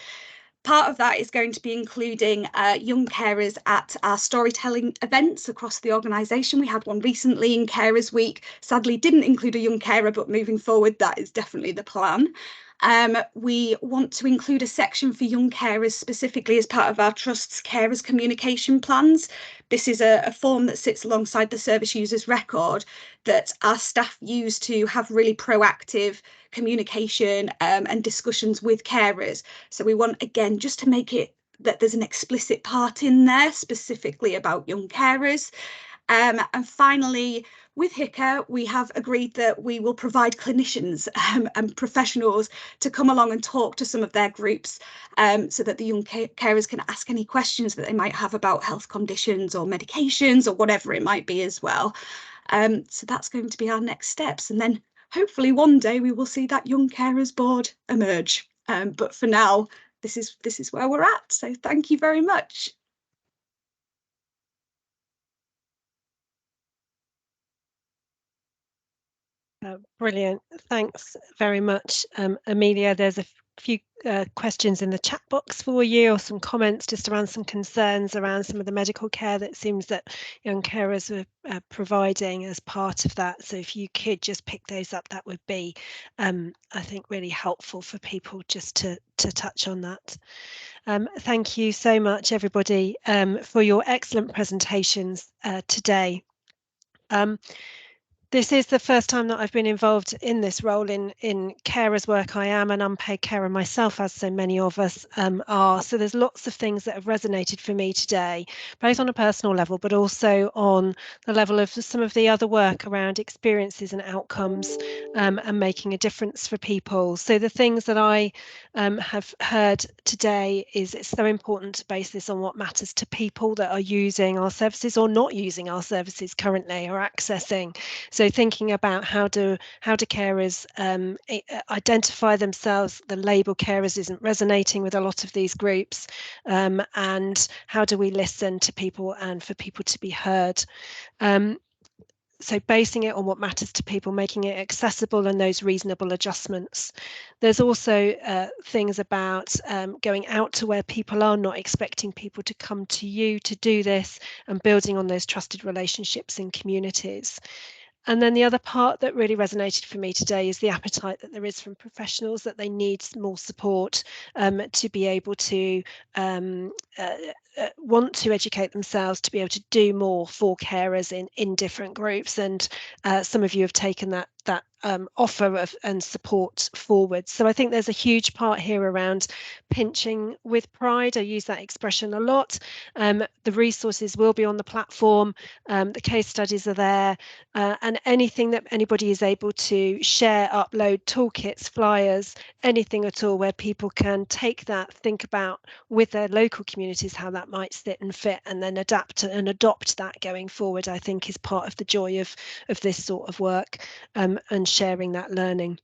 Speaker 17: Part of that is going to be including young carers at our storytelling events across the organisation. We had one recently in Carers Week. Sadly, didn't include a young carer, but moving forward, that is definitely the plan. We want to include a section for young carers specifically as part of our Trust's carers communication plans. This is a form that sits alongside the service users record that our staff use to have really proactive communication and discussions with carers. So we want, again, just to make it that there's an explicit part in there specifically about young carers. And finally, with HICA, we have agreed that we will provide clinicians and professionals to come along and talk to some of their groups so that the young carers can ask any questions that they might have about health conditions or medications or whatever it might be as well. So that's going to be our next steps. And then hopefully one day we will see that Young Carers Board emerge. But for now, this is where we're at. So thank you very much.
Speaker 1: Brilliant. Thanks very much, Amelia. There's a few questions in the chat box for you, or some comments just around some concerns around some of the medical care that seems that young carers are providing as part of that. So if you could just pick those up, that would be, I think, really helpful for people just to touch on that. Thank you so much, everybody, for your excellent presentations today. This is the first time that I've been involved in this role in carers work. I am an unpaid carer myself, as so many of us are. So there's lots of things that have resonated for me today, both on a personal level, but also on the level of some of the other work around experiences and outcomes and making a difference for people. So the things that I have heard today is it's so important to base this on what matters to people that are using our services or not using our services currently or accessing. So thinking about how do carers identify themselves. The label carers isn't resonating with a lot of these groups, and how do we listen to people and for people to be heard. So basing it on what matters to people, making it accessible and those reasonable adjustments. There's also things about going out to where people are, not expecting people to come to you to do this, and building on those trusted relationships in communities. And then the other part that really resonated for me today is the appetite that there is from professionals, that they need more support to be able to want to educate themselves, to be able to do more for carers in different groups. And some of you have taken that offer of and support forward. So I think there's a huge part here around pinching with pride. I use that expression a lot. The resources will be on the platform. The case studies are there, and anything that anybody is able to share, upload, toolkits, flyers, anything at all where people can take that, think about with their local communities how that might sit and fit, and then adapt and adopt that going forward, I think is part of the joy of this sort of work, and sharing that learning.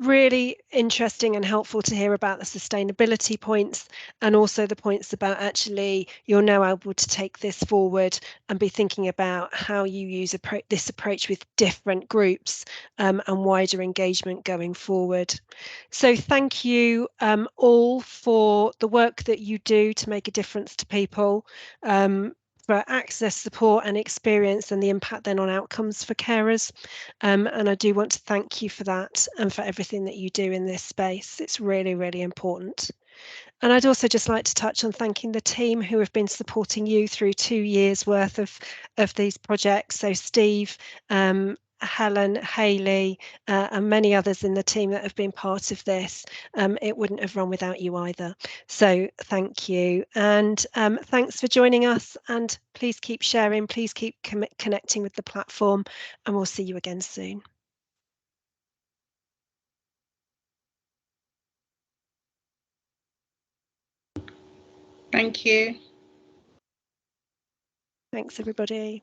Speaker 1: Really interesting and helpful to hear about the sustainability points, and also the points about actually you're now able to take this forward and be thinking about how you use this approach with different groups and wider engagement going forward. So thank you all for the work that you do to make a difference to people, for access, support and experience, and the impact then on outcomes for carers. And I do want to thank you for that and for everything that you do in this space. It's really, really important. And I'd also just like to touch on thanking the team who have been supporting you through 2 years worth of these projects. So Steve, Helen, Hayley, and many others in the team that have been part of this. It wouldn't have run without you either. So thank you. And thanks for joining us. And please keep sharing, please keep connecting with the platform, and we'll see you again soon.
Speaker 18: Thank you.
Speaker 1: Thanks, everybody.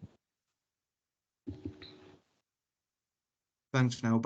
Speaker 3: Thanks, Nell.